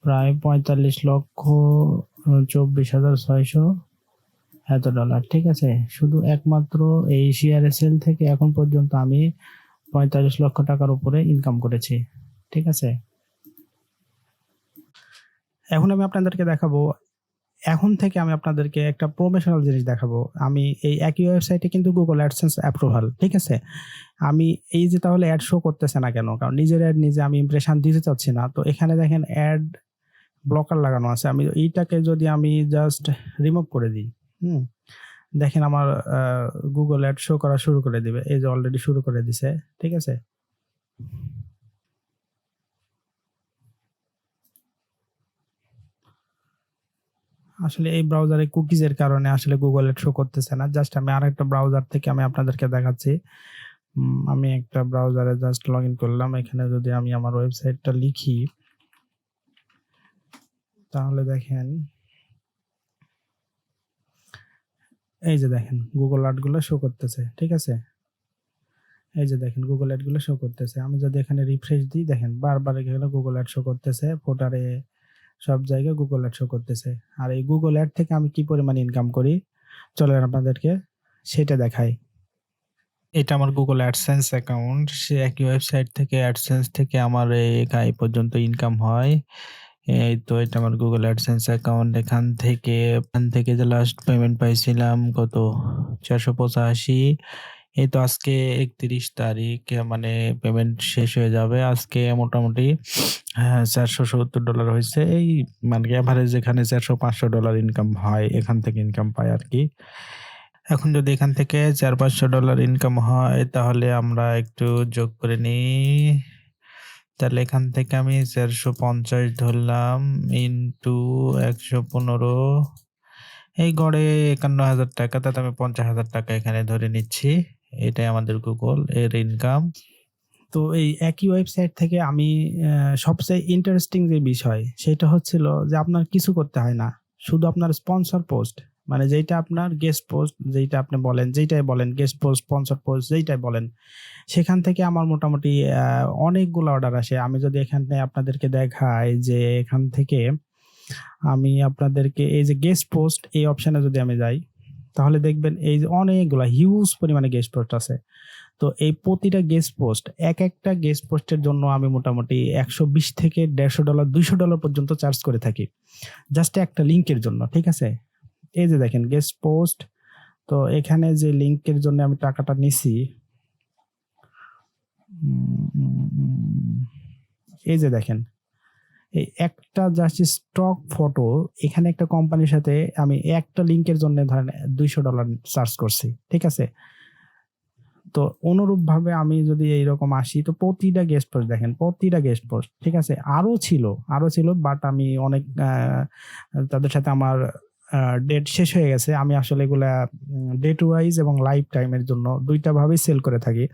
প্রায় 45,24,600 এত ডলার, ঠিক আছে? শুধু একমাত্র এই শেয়ার সেল থেকে এখন পর্যন্ত আমি 45 লক্ষ টাকার উপরে ইনকাম করেছি, ঠিক আছে? এখন আমি আপনাদেরকে দেখাবো, এখন থেকে আমি আপনাদেরকে একটা প্রফেশনাল জিনিস দেখাবো। আমি এই একই ওয়েবসাইটে কিন্তু গুগল অ্যাডসেন্স অ্যাপ্রুভাল, ঠিক আছে? আমি এই যে তাহলে অ্যাড শো করতেছে না কেন? কারণ নিজের অ্যাড নিজে আমি ইমপ্রেশন দিতে চাচ্ছি না। তো এখানে দেখেন অ্যাড ব্লকার লাগানো আছে। আমি এইটাকে যদি আমি জাস্ট রিমুভ করে দিই, দেখেন আমার গুগল অ্যাড শো করা শুরু করে দিবে। এই যে অলরেডি শুরু করে দিছে, ঠিক আছে? আসলে এই ব্রাউজারে কুকিজের কারণে আসলে গুগল অ্যাড শো করতেছে না। জাস্ট আমি আরেকটা ব্রাউজার থেকে আমি আপনাদেরকে দেখাচ্ছি। আমি একটা ব্রাউজারে জাস্ট লগ ইন করলাম। এখানে যদি আমি আমার ওয়েবসাইটটা লিখি তাহলে দেখেন, এই যে দেখেন গুগল অ্যাডগুলো শো করতেছে, ঠিক আছে? এই যে দেখেন গুগল অ্যাডগুলো শো করতেছে। আমি যদি এখানে রিফ্রেশ দিই দেখেন বারবার এখানে গুগল অ্যাড শো করতেছে, ফোটারে সব জায়গায় গুগল অ্যাড শো করতেছে। আর এই গুগল অ্যাড থেকে আমি কি পরিমাণ ইনকাম করি চলেন আপনাদেরকে সেটা দেখাই। এটা আমার গুগল অ্যাডসেন্স অ্যাকাউন্ট। সে একই ওয়েবসাইট থেকে অ্যাডসেন্স থেকে আমার এই পর্যন্ত ইনকাম হয়। এই তো এটা আমার গুগল অ্যাডসেন্স অ্যাকাউন্ট। এখান থেকে যে লাস্ট পেমেন্ট পাইছিলাম কত 485। এই তো আজকে 31 তারিখ, মানে পেমেন্ট শেষ হয়ে যাবে আজকে। মোটামুটি $470 হয়েছে। এই মানে এভারেজ এখানে $400-500 ইনকাম হয়, এখান থেকে ইনকাম পাই আর কি। এখন যদি এখান থেকে $400-500 ইনকাম হয় তাহলে আমরা একটু যোগ করে নিই। তাহলে এখান থেকে আমি 450 ধরলাম ইন্টু 115, এই গড়ে 51,000 টাকা। তাতে আমি 50,000 টাকা এখানে ধরে নিচ্ছি। এটাই আমাদের গুগল এর ইনকাম। তো এই একই ওয়েবসাইট থেকে আমি সবচেয়ে ইন্টারেস্টিং যে বিষয় সেটা হচ্ছিল যে আপনার কিছু করতে হয় না, শুধু আপনার স্পন্সর পোস্ট, মানে যেইটা আপনার গেস্ট পোস্ট, যেইটা আপনি বলেন, যেইটাই বলেন গেস্ট পোস্ট, স্পন্সর পোস্ট, যেইটাই বলেন, সেখান থেকে আমার মোটামুটি অনেকগুলো অর্ডার আসে। আমি যদি এখানে আপনাদেরকে দেখাই যে এখান থেকে আমি আপনাদেরকে এই যে গেস্ট পোস্ট এই অপশনে যদি আমি যাই তাহলে দেখবেন এই যে অনেকগুলা হিউজ পরিমাণে গেস্ট পোস্ট আছে। তো এই প্রতিটা গেস্ট পোস্ট একটা গেস্ট পোস্টের জন্য আমি মোটামুটি $120 থেকে $150 $200 পর্যন্ত চার্জ করে থাকি। জাস্ট একটা লিংকের জন্য, ঠিক আছে? এই যে দেখেন গেস্ট পোস্ট। তো এখানে যে লিংকের জন্য আমি টাকাটা নিছি, এই যে দেখেন এই একটা জাস্ট স্টক ফটো, এখানে একটা কোম্পানির সাথে আমি একটা লিংকের জন্য ধরেন $200 চার্জ করছি, ঠিক আছে? তো অনুরূপভাবে আমি যদি এইরকম আসি, তো প্রতিটা গেস্ট পোস্ট দেখেন, প্রতিটা গেস্ট পোস্ট, ঠিক আছে? আরো ছিল বাট আমি অনেক তাদের সাথে আমার ডেট শেষ হয়ে গেছে। আমি আসলে এগুলা ডেট ওয়াইজ এবং লাইফ টাইমের জন্য ২ টা ভাবেই সেল করে থাকি।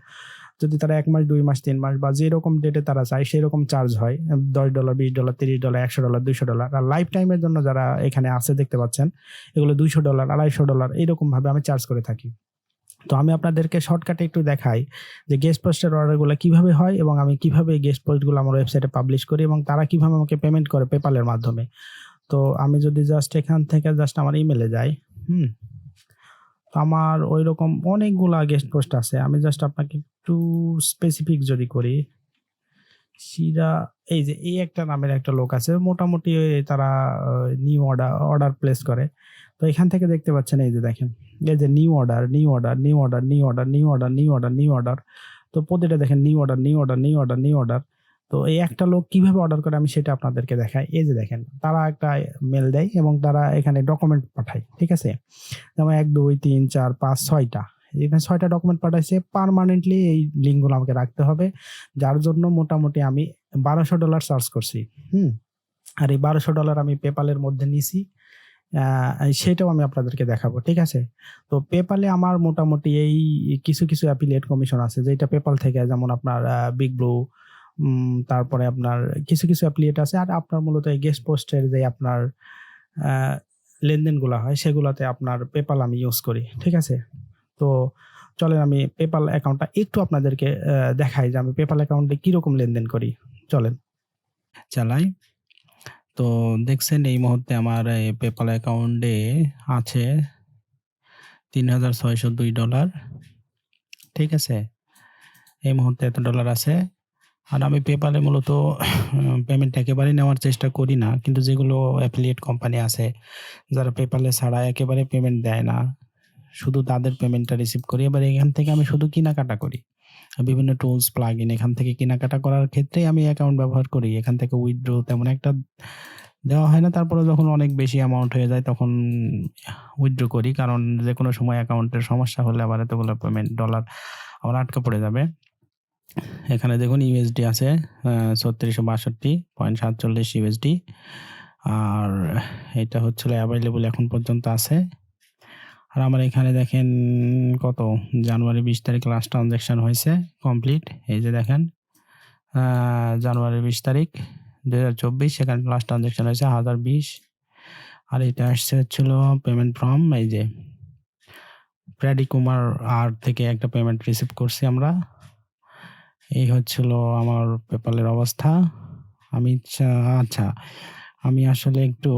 যদি তারা ১ মাস, ২ মাস, ৩ মাস বা যেরকম ডেটে তারা চায় সেরকম চার্জ হয়। $10, $20, $30, $100, $200। আর লাইফ টাইমের জন্য যারা এখানে আছে দেখতে পাচ্ছেন, এগুলো $200, $250 এরকমভাবে আমি চার্জ করে থাকি। তো আমি আপনাদেরকে শর্টকাটে একটু দেখাই যে গেস্ট পোস্টের অর্ডারগুলো কিভাবে হয় এবং আমি কিভাবে এই গেস্ট পোস্টগুলো আমার ওয়েবসাইটে পাবলিশ করি এবং তারা কিভাবে আমাকে পেমেন্ট করে PayPal এর মাধ্যমে। তো আমি যদি জাস্ট এখান থেকে জাস্ট আমার ইমেইলে যাই, তো আমার ঐরকম অনেকগুলা গেস্ট পোস্ট আছে। আমি জাস্ট আপনাকে একটু স্পেসিফিক যদি করি, এই যে এই একটা নামের একটা লোক আছে। মোটামুটি তারা নিউ অর্ডার প্লেস করে। তো এখান থেকে দেখতে পাচ্ছেন এই যে দেখেন, এই যে new order, new order, new order, new order, new order, new order, new order. তো প্রতিটা দেখেন new order, new order, new order, new order. তো এই একটা লোক কিভাবে অর্ডার করে আমি সেটা আপনাদেরকে দেখাই। এই যে দেখেন তারা একটা মেইল দেয় এবং তারা এখানে ডকুমেন্ট পাঠায়, ঠিক আছে? যেমন ১, ২, ৩, ৪, ৫, ৬ টা। এখানে ৬ টা ডকুমেন্ট পাঠাইছে। পার্মানেন্টলি এই লিঙ্কগুলো আমাকে রাখতে হবে। যার জন্য মোটামুটি আমি $১,২০০ চার্জ করছি। আর এই $১,২০০ আমি PayPal এর মধ্যে নিছি। সেটাও আমি আপনাদেরকে দেখাবো, ঠিক আছে? তো PayPal এ আমার মোটামুটি এই কিছু অ্যাফিলিয়েট কমিশন আছে যেটা PayPal থেকে, যেমন আপনার বিগ ব্লু, তারপরে আপনার কিছু অ্যাফিলিয়েট আছে। আর আপনার মূলত এই গেস্ট পোস্টের যে আপনার আ লেনদেনগুলা হয় সেগুলাতে আপনার PayPal আমি ইউজ করি, ঠিক আছে? তো চলেন আমি PayPal অ্যাকাউন্টটা একটু আপনাদেরকে দেখাই যে আমি PayPal অ্যাকাউন্টে কিরকম লেনদেন করি। চলেন। চালাই। তো দেখছেন এই মুহূর্তে আমার PayPal অ্যাকাউন্টে আছে $৩,৬০২। ঠিক আছে? এই মুহূর্তে এত ডলার আছে। আর আমি PayPal এ মূলত পেমেন্ট একেবারেই নেওয়ার চেষ্টা করি না। কিন্তু যেগুলো অ্যাফিলিয়েট কোম্পানি আছে যারা PayPal এ ছাড়া একেবারে পেমেন্ট দেয় না, শুধু তাদের পেমেন্টটা রিসিভ করি। এবার এখান থেকে আমি শুধু কেনাকাটা করি। বিভিন্ন টুলস, প্লাগইন এখান থেকে কেনাকাটা করার ক্ষেত্রেই আমি অ্যাকাউন্ট ব্যবহার করি। এখান থেকে উইথড্র তেমন একটা দেওয়া হয় না। তারপরেও যখন অনেক বেশি অ্যামাউন্ট হয়ে যায় তখন উইথড্র করি। কারণ যেকোনো সময় অ্যাকাউন্টের সমস্যা হলে আবার এতগুলো পেমেন্ট ডলার আমার আটকা পড়ে যাবে। এখানে দেখুন USD আছে ৩৬৬২.৪৭ USD। আর এটা হচ্ছিল অ্যাভেইলেবল এখন পর্যন্ত আছে। আর আমার এখানে দেখেন কত জানুয়ারি ২০ তারিখ লাস্ট ট্রানজ্যাকশন হয়েছে কমপ্লিট। এই যে দেখেন জানুয়ারি ২০ তারিখ ২০২৪ সেখানে লাস্ট ট্রানজ্যাকশন হয়েছে ১,০২০। আর এটা আসছে হচ্ছিল পেমেন্ট ফ্রম এই যে প্র্যাডি কুমার আর থেকে একটা পেমেন্ট রিসিভ করছি আমরা। এই হচ্ছিল আমার PayPal এর অবস্থা। আচ্ছা আমি আসলে একটু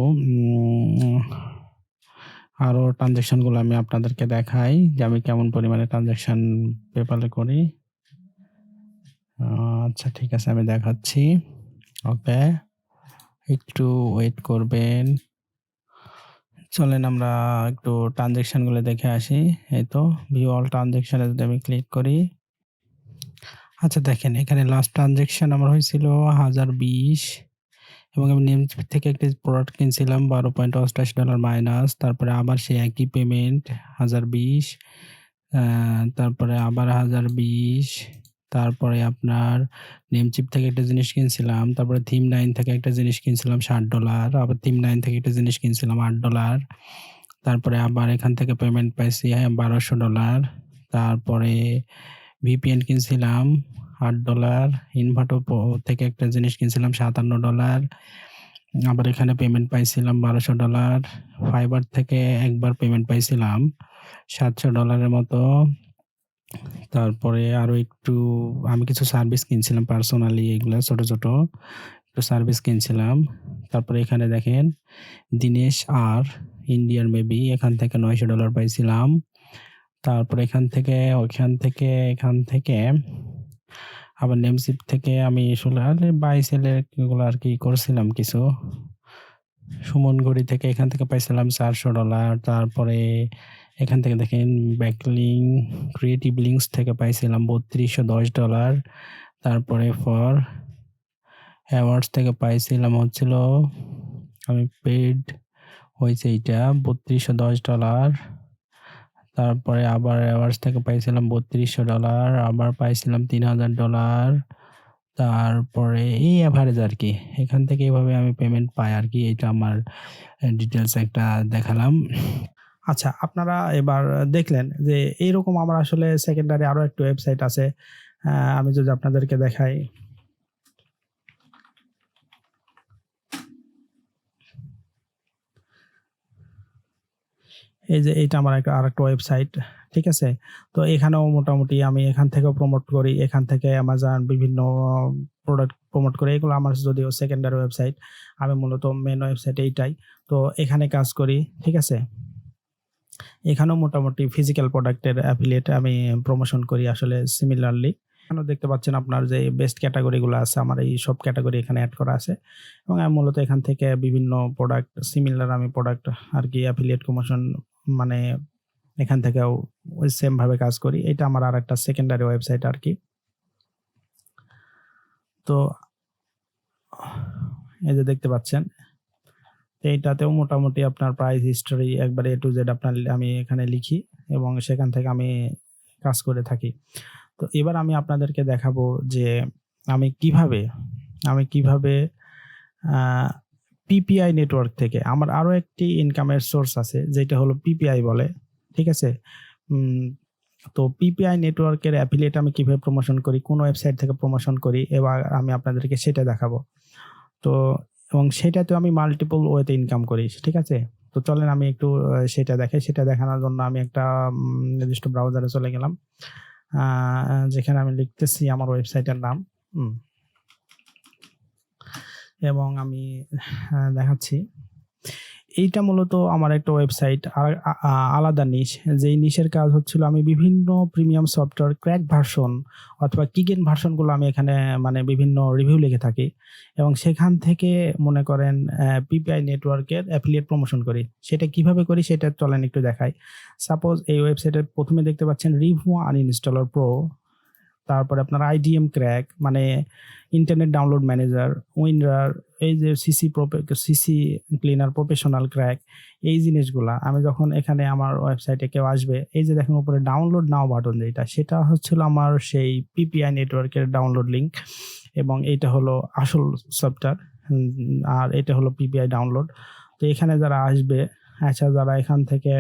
আরও ট্রানজ্যাকশনগুলো আমি আপনাদেরকে দেখাই যে আমি কেমন পরিমাণে ট্রানজ্যাকশন PayPal এ করি। আচ্ছা ঠিক আছে আমি দেখাচ্ছি। ওকে, একটু ওয়েট করবেন। চলেন আমরা একটু ট্রানজ্যাকশনগুলো দেখে আসি। এই তো ভিউ অল ট্রানজ্যাকশনে যদি আমি ক্লিক করি। আচ্ছা দেখেন এখানে লাস্ট ট্রানজ্যাকশন আমার হয়েছিল ১,০২০ এবং আমি নেমস্পিড থেকে একটি প্রোডাক্ট কিনছিলাম $১২.৮৮ মাইনাস। তারপরে আবার সেই একই পেমেন্ট ১,০২০, তারপরে আবার ১,০২০, তারপরে আপনার নেমচিপ থেকে একটা জিনিস কিনছিলাম, তারপরে থিম9 থেকে একটা জিনিস কিনছিলাম $৬০, আবার থিম9 থেকে একটা জিনিস কিনছিলাম $৮, তারপরে আবার এখান থেকে পেমেন্ট পাইছি $১,২০০, তারপরে VPN কিনছিলাম $৮, ইনভাটো থেকে একটা জিনিস কিনছিলাম $৫৭, আবার এখানে পেমেন্ট পাইছিলাম $১,২০০, ফাইবার থেকে একবার পেমেন্ট পাইছিলাম $৭০০ মতো। তারপরে আরও একটু আমি কিছু সার্ভিস কিনছিলাম পার্সোনালি, এগুলো ছোট একটু সার্ভিস কিনছিলাম। তারপরে এখানে দেখেন দিনেশ আর ইন্ডিয়ার মেবি। এখান থেকে $900 পাইছিলাম। তারপর এখান থেকে আবার নেমসিপ থেকে আমি আসলে বাই সেলের এগুলো আর কি করছিলাম কিছু। সুমনগড়ি থেকে এখান থেকে পাইছিলাম $400। তারপরে এখান থেকে দেখেন ক্রিয়েটিভ লিঙ্কস থেকে পাইছিলাম $3210। তারপরে ফর অ্যাওয়ার্ডস থেকে পাইছিলাম হচ্ছিল, আমি পেইড হয়েছে এইটা $3210। তারপরে আবার অ্যাওয়ার্ডস থেকে পাইছিলাম $3200, আবার পাইছিলাম $3000। তারপরে এই এভারেজ আর কি। এখান থেকে এভাবে আমি পেমেন্ট পাই আর কি। এটা আমার ডিটেলস একটা দেখালাম। আচ্ছা, আপনারা এবার দেখলেন যে এইরকম আমার আসলে সেকেন্ডারি আরো একটা ওয়েবসাইট আছে। আমি যদি আপনাদেরকে দেখাই, এই যে এইটা আমার আরেকটা ওয়েবসাইট, ঠিক আছে? তো এখানেও মোটামুটি আমি এখান থেকেও প্রমোট করি, এখান থেকে অ্যামাজন বিভিন্ন প্রোডাক্ট প্রমোট করি। এগুলো আমার যদিও সেকেন্ডারি ওয়েবসাইট, আমি মূলত মেন ওয়েবসাইট এইটাই। তো এখানে কাজ করি, ঠিক আছে? এখানেও মোটামুটি ফিজিক্যাল প্রোডাক্টের অ্যাফিলিয়েট আমি প্রমোশন করি আসলে সিমিলারলি। এখানেও দেখতে পাচ্ছেন আপনার যে বেস্ট ক্যাটাগরিগুলো আছে, আমার এই সব ক্যাটাগরি এখানে অ্যাড করা আছে এবং আমি মূলত এখান থেকে বিভিন্ন প্রোডাক্ট সিমিলার আমি প্রোডাক্ট আর কি অ্যাফিলিয়েট প্রমোশন মানে এখান থেকেও ওই সেম ভাবে কাজ করি। এটা আমার আরেকটা সেকেন্ডারি ওয়েবসাইট আর কি। তো এই যে দেখতে পাচ্ছেন, এইটাতেও মোটামুটি আপনার প্রাইস হিস্টোরি একবারে A to Z আপনার আমি এখানে লিখি এবং সেখান থেকে আমি কাজ করে থাকি। তো এবার আমি আপনাদেরকে দেখাবো যে আমি কিভাবে পিপিআই নেটওয়ার্ক থেকে আমার আরো একটি ইনকামের সোর্স আছে যেটা হলো পিপিআই বলে, ঠিক আছে? তো পিপিআই নেটওয়ার্কের অ্যাফিলিয়েট আমি কিভাবে প্রমোশন করি, কোন ওয়েবসাইট থেকে প্রমোশন করি, এবার আমি আপনাদেরকে সেটা দেখাবো। তো এবং সেটাতেও আমি মাল্টিপল ওয়েতে ইনকাম করি, ঠিক আছে? তো চলেন আমি একটু সেটা দেখাই। সেটা দেখানোর জন্য আমি একটা নির্দিষ্ট ব্রাউজারে চলে গেলাম, যেখানে আমি লিখতেছি আমার ওয়েবসাইটের নাম এবং আমি দেখাচ্ছি। এইটা মূলত আমার একটা ওয়েবসাইট, আলাদা নিশ। যেই নিশের কাজ হচ্ছিল আমি বিভিন্ন প্রিমিয়াম সফটওয়্যার ক্র্যাক ভার্সন অথবা কিগেন ভার্সনগুলো আমি এখানে মানে বিভিন্ন রিভিউ লিখে থাকি এবং সেখান থেকে মনে করেন পিপিআই নেটওয়ার্কের অ্যাফিলিয়েট প্রমোশন করি। সেটা কিভাবে করি সেটা চলেন একটু দেখাই। সাপোজ এই ওয়েবসাইটের প্রথমে দেখতে পাচ্ছেন রিভিউ আনইনস্টলার প্রো, তারপরে আপনার আইডিএম ক্র্যাক মানে ইন্টারনেট ডাউনলোড ম্যানেজার, উইন্ডার, এই যে সিসি ক্লিনার প্রফেশনাল ক্র্যাক, এই জিনিসগুলা আমি যখন এখানে আমার ওয়েবসাইটে কেউ আসবে, এই যে দেখেন উপরে ডাউনলোড নাও বাটন যেটা, সেটা হচ্ছিল আমার সেই পিপিআই নেটওয়ার্কের ডাউনলোড লিঙ্ক এবং এইটা হলো আসল সফটওয়্যার আর এটা হলো পিপিআই ডাউনলোড। তো এখানে যারা আসবে, আচ্ছা যারা এখান থেকে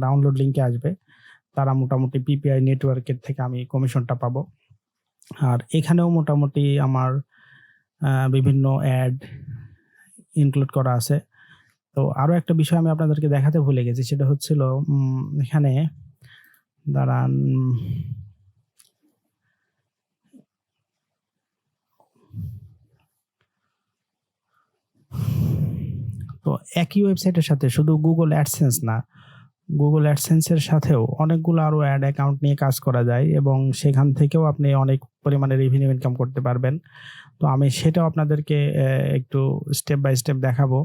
ডাউনলোড লিঙ্কে আসবে তারা মোটামুটি পিপিআই নেটওয়ার্কের থেকে আমি কমিশনটা পাবো। আর এখানেও মোটামুটি আমার বিভিন্ন অ্যাড ইনক্লুড করা আছে। তো আরো একটা বিষয় আমি আপনাদেরকে দেখাতে ভুলে গেছি, সেটা হচ্ছিল এখানে দাঁড়ান, তো একই ওয়েবসাইটের সাথে শুধু গুগল অ্যাডসেন্স না, গুগল অ্যাডসেন্সের সাথেও অনেকগুলো আরো অ্যাড অ্যাকাউন্ট নিয়ে কাজ করা যায় এবং সেখান থেকেও আপনি অনেক পরিমাণে রেভিনিউ ইনকাম করতে পারবেন। তো আমি সেটাও আপনাদেরকে একটু স্টেপ বাই স্টেপ দেখাবো।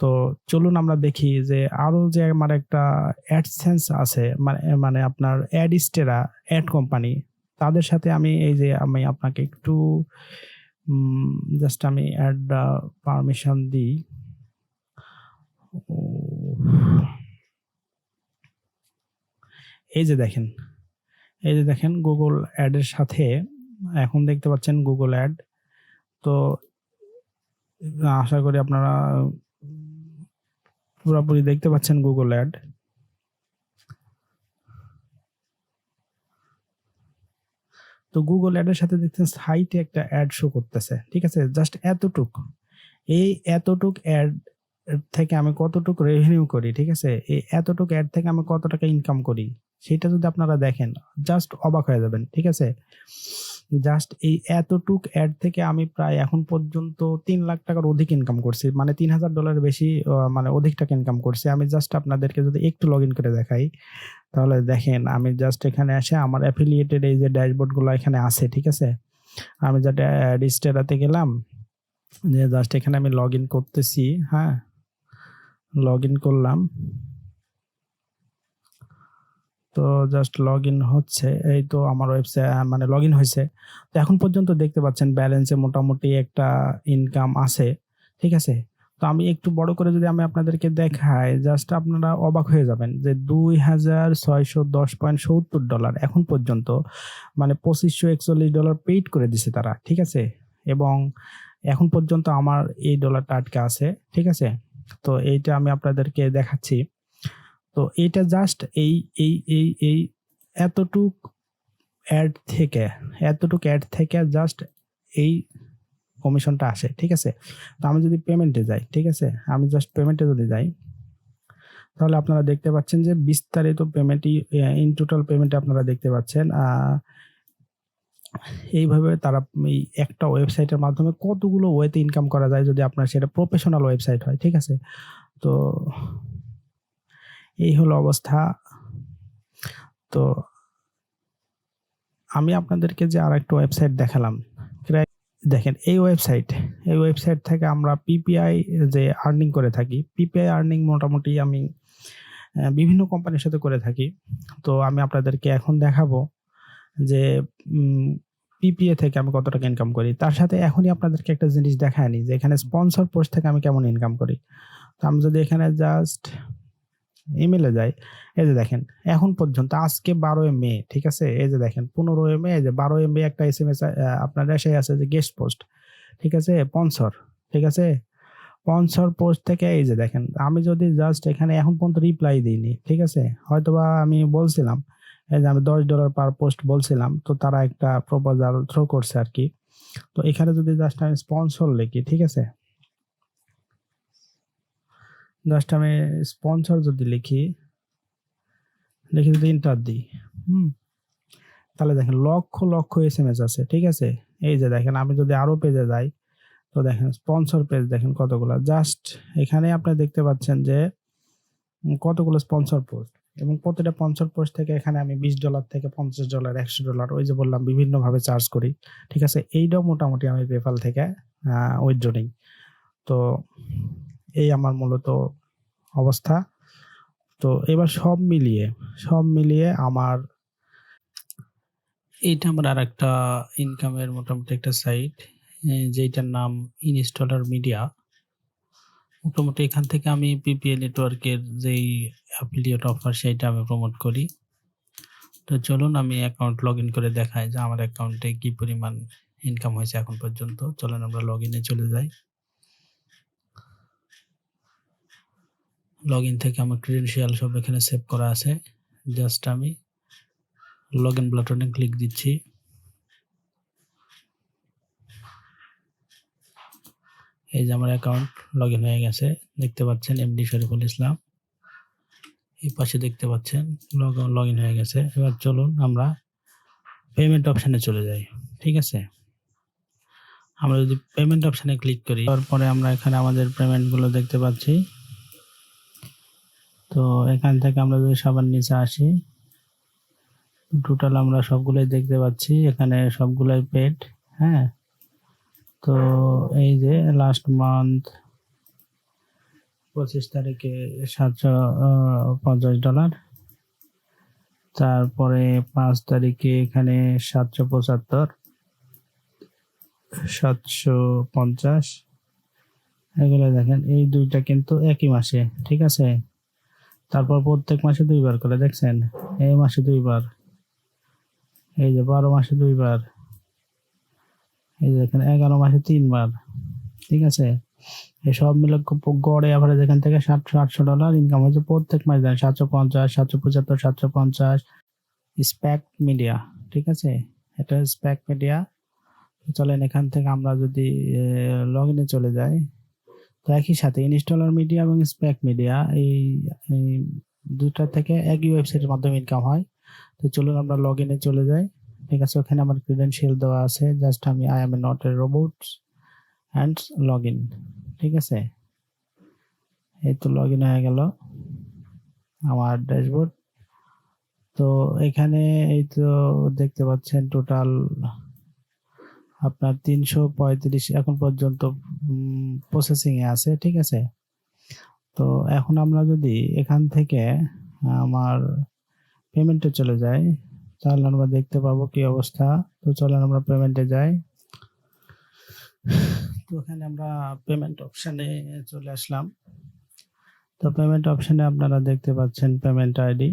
তো চলুন আমরা দেখি যে আরো যে আমার একটা অ্যাডসেন্স আছে মানে আপনার অ্যাডিস্টেরা অ্যাড কোম্পানি, তাদের সাথে আমি এই যে আমি আপনাকে একটু জাস্ট আমি অ্যাড পারমিশন দিই। এই যে দেখেন গুগল অ্যাডের সাথে এখন দেখতে পাচ্ছেন গুগল অ্যাড। তো আশা করি আপনারা পুরোপুরি দেখতে পাচ্ছেন গুগল অ্যাড। তো গুগল অ্যাডের সাথে দেখছেন সাইটে একটা অ্যাড শো করতেছে, ঠিক আছে? জাস্ট এতটুক, এই এতটুক অ্যাড থেকে আমি কতটুকু রেভিনিউ করি, ঠিক আছে? এই এতটুক অ্যাড থেকে আমি কত টাকা ইনকাম করি সেটা যদি আপনারা দেখেন জাস্ট অবাক হয়ে যাবেন, ঠিক আছে? জাস্ট এই এতটুক অ্যাড থেকে আমি প্রায় এখন পর্যন্ত ৩ লাখ টাকার অধিক ইনকাম করছি। মানে $৩,০০০ বেশি মানে অধিক টাকা ইনকাম করছি। আমি জাস্ট আপনাদেরকে যদি একটু লগইন করে দেখাই, তাহলে দেখেন আমি জাস্ট এখানে এসে আমার অ্যাফিলিয়েটেড এই যে ড্যাশবোর্ডগুলো এখানে আছে, ঠিক আছে? আমি যেটা রিজিস্টারাতে গেলাম, যে জাস্ট এখানে আমি লগইন করতেছি, হ্যাঁ? লগইন করলাম। তো জাস্ট লগইন হচ্ছে। এই তো আমার মানে লগইন হইছে। তো এখন পর্যন্ত দেখতে পাচ্ছেন ব্যালেন্সে মোটামুটি একটা ইনকাম আছে। ঠিক আছে? তো আমি একটু বড় করে যদি আমি আপনাদেরকে দেখাই, জাস্ট আপনারা অবাক হয়ে যাবেন যে $2,610.70 এখন পর্যন্ত মানে $2,541 পেইড করে দিছে তারা। ঠিক আছে? এবং এখন পর্যন্ত আমার এই ডলারটা আটকে আছে। ঠিক আছে? তো এইটা আমি আপনাদেরকে দেখাচ্ছি। তো এইটা জাস্ট এই এতটুক অ্যাড থেকে জাস্ট এই কমিশনটা আসে। ঠিক আছে? তো আমি যদি পেমেন্টে যাই, ঠিক আছে? আমি জাস্ট পেমেন্টে যদি যাই, তাহলে আপনারা দেখতে পাচ্ছেন যে বিস্তারিত পেমেন্টই ইন টোটাল পেমেন্টে আপনারা দেখতে পাচ্ছেন। এইভাবে তারা এই একটা ওয়েবসাইটের মাধ্যমে কতগুলো ওয়েতে ইনকাম করা যায় যদি আপনার সেটা প্রফেশনাল ওয়েবসাইট হয়। ঠিক আছে? তো এই হলো অবস্থা। তো আমি আপনাদেরকে যে আরেকটা ওয়েবসাইট দেখালাম, দেখেন এই ওয়েবসাইট থেকে আমরা পিপিআই যে আর্নিং করে থাকি, পিপিআই আর্নিং মোটামুটি আমি বিভিন্ন কোম্পানির সাথে করে থাকি। তো আমি আপনাদেরকে এখন দেখাবো যে পিপিএ থেকে আমি কত টাকা ইনকাম করি। তার সাথে এখনই আপনাদেরকে একটা জিনিস দেখায় নিই যে এখানে স্পন্সর পোস্ট থেকে আমি কেমন ইনকাম করি। তো আমি যদি এখানে জাস্ট ইমেইলে যাই, এই যে দেখেন এখন পর্যন্ত আজকে 12 মে, ঠিক আছে? এই যে দেখেন 15 মে, এই যে 12 মে একটা এসএমএস আপনার এসে আছে যে গেস্ট পোস্ট, ঠিক আছে? স্পন্সর, ঠিক আছে? স্পন্সর পোস্ট থেকে এই যে দেখেন আমি যদি জাস্ট এখানে এখন পর্যন্ত রিপ্লাই দিইনি, ঠিক আছে? হয়তোবা আমি বলছিলাম এই যে আমি $10 পার পোস্ট বলছিলাম, তো তারা একটা প্রপোজাল থ্রো করছে আর কি। তো এখানে যদি জাস্ট আমি স্পন্সর লিখি, ঠিক আছে? জাস্ট আমি স্পন্সর যদি লিখে যদি এন্টার দিই, তাহলে দেখেন লক্ষ এসএমএস আছে, ঠিক আছে? এই যে দেখেন আমি যদি আরো পেজে যাই, তো দেখেন স্পন্সর পেজ দেখেন কতগুলো। জাস্ট এখানে আপনি দেখতে পাচ্ছেন যে কতগুলো স্পন্সর পোস্ট, এবং প্রতিটা স্পন্সর পোস্ট থেকে এখানে আমি $20 থেকে $50, $100 ওই যে বললাম বিভিন্নভাবে চার্জ করি। ঠিক আছে? এইটাও মোটামুটি আমি পেপাল থেকে উইথড্র নিই। তো এই আমার মূলত অবস্থা। তো এবার সব মিলিয়ে আমার এইটা আমার আরেকটা ইনকামের মোটামুটি একটা সাইট, যেটার নাম ইনস্টলার মিডিয়া। মোটামুটি এখান থেকে আমি পিপিএ নেটওয়ার্কের যেই অ্যাফিলিয়েট অফার সেটা আমি প্রমোট করি। তো চলুন আমি অ্যাকাউন্ট লগইন করে দেখাই যে আমার অ্যাকাউন্টে কি পরিমাণ ইনকাম হয়েছে এখন পর্যন্ত। চলুন আমরা লগইনে চলে যাই। লগইন থেকে আমার ক্রেডেনশিয়াল সব এখানে সেভ করা আছে। জাস্ট আমি লগইন বাটনে ক্লিক দিচ্ছি। এই যে আমার অ্যাকাউন্ট লগইন হয়ে গেছে, দেখতে পাচ্ছেন এমডি শরীফুল ইসলাম। এই পাশে দেখতে পাচ্ছেন লগইন হয়ে গেছে। এবার চলুন আমরা পেমেন্ট অপশানে চলে যাই। ঠিক আছে? আমরা যদি পেমেন্ট অপশানে ক্লিক করি, তারপরে আমরা এখানে আমাদের পেমেন্টগুলো দেখতে পাচ্ছি। তো এখান থেকে আমরা যদি সবার নিচে আসি, টোটাল আমরা সবগুলোই দেখতে পাচ্ছি, এখানে সবগুলোই পেড। হ্যাঁ, তো এই যে লাস্ট মান্থ 25 তারিখে $750, তারপরে 5 তারিখে এখানে 775, 750, এগুলো দেখেন এই দুইটা কিন্তু একই মাসে। ঠিক আছে? তারপর প্রত্যেক মাসে 2 বার করে, দেখছেন? এই মাসে 2 বার, এই যে 12 মাসে 2 বার, এই যে দেখেন 11 মাসে 3 বার। ঠিক আছে? এই সব মিলে গড়ে এভারেজ এখান থেকে $700 ইনকাম হয়েছে প্রত্যেক মাসে। 750, 775, 750 স্প্যাক মিডিয়া। ঠিক আছে? এটা স্প্যাক মিডিয়া। চলেন এখান থেকে আমরা যদি লগইনে চলে যাই, তো একই সাথে ইনস্টলার মিডিয়া এবং স্প্যাক মিডিয়া এই দুটা থেকে একই ওয়েবসাইটের মাধ্যমে ইনকাম হয়। তো চলুন আমরা লগইনে চলে যাই। ঠিক আছে, ওখানে আমার ক্রিডেনশিয়াল দেওয়া আছে, জাস্ট আমি I am not a robot and log in. ঠিক আছে, এই তো লগ ইন হয়ে গেল আমার ড্যাশবোর্ড। তো এখানে এই তো দেখতে পাচ্ছেন টোটাল আপনার 335 এখন পর্যন্ত প্রসেসিং এ আছে। ঠিক আছে, তো এখন আমরা যদি এখান থেকে আমার পেমেন্টে চলে যাই, তাহলে আমরা দেখতে পাবো কি অবস্থা। তো চলেন আমরা পেমেন্টে যাই। তো এখানে আমরা পেমেন্ট অপশানে চলে আসলাম। তো পেমেন্ট অপশানে আপনারা দেখতে পাচ্ছেন পেমেন্ট আইডি।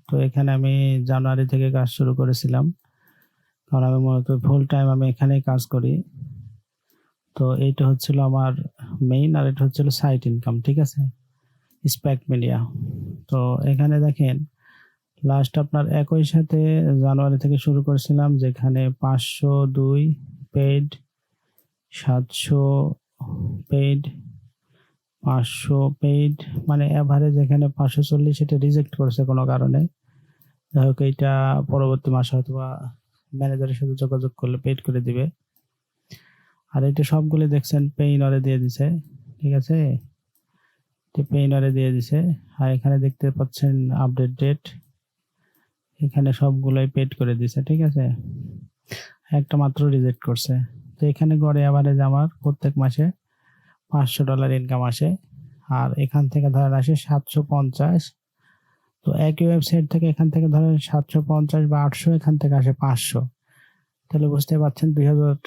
তো এখানে আমি জানুয়ারি থেকে কাজ শুরু করেছিলাম, কারণ আমি মূলত ফুল টাইম আমি এখানেই কাজ করি। তো এইটা হচ্ছিল আমার মেইন, আর এটা হচ্ছিল সাইট ইনকাম। ঠিক আছে, স্প্যাক মিডিয়া। তো এখানে দেখেন লাস্ট আপনার একই সাথে জানুয়ারি থেকে শুরু করেছিলাম, যেখানে 502 পেইড, 700 পেইড, 500 পেইড, মানে অ্যাভারেজ এখানে 540 এটা রিজেক্ট করেছে কোনো কারণে। যাই হোক, এইটা পরবর্তী মাসে হয়তো বা ম্যানেজারের সাথে যোগাযোগ করলে পেইড করে দিবে। আর এটা সবগুলো দেখছেন পেইনরে দিয়ে দিছে। ঠিক আছে, পেইনরে দিয়ে দিছে। আর এখানে দেখতে পাচ্ছেন আপডেট ডেট, এখানে সবগুলোই পেড করে দিছে। ঠিক আছে, একটা মাত্র রিজেক্ট করছে। তো এখানে গড়ে অ্যাভারেজ আমার প্রত্যেক মাসে $500 ইনকাম আসে, আর এখান থেকে ধরেন আসে 750। তো একই ওয়েবসাইট থেকে এখান থেকে ধরেন 750 বা 800, এখান থেকে আসে 500। তাহলে বুঝতে পারছেন 2000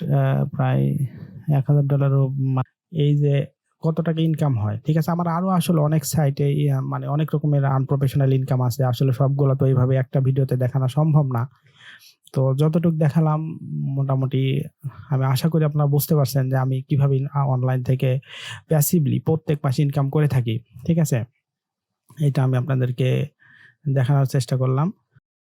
প্রায় $1000। এই যে কত টাকা ইনকাম হয়। ঠিক আছে, আমার আরো আসলে অনেক সাইটে মানে অনেক রকমের আনপ্রফেশনাল ইনকাম আছে, আসলে সবগুলো তো এইভাবে একটা ভিডিওতে দেখানো সম্ভব না। তো যতটুকু দেখালাম মোটামুটি আমি আশা করি আপনারা বুঝতে পারছেন যে আমি কিভাবে অনলাইন থেকে প্যাসিভলি প্রত্যেক মাসে ইনকাম করে থাকি। ঠিক আছে, এটা আমি আপনাদেরকে দেখানোর চেষ্টা করলাম।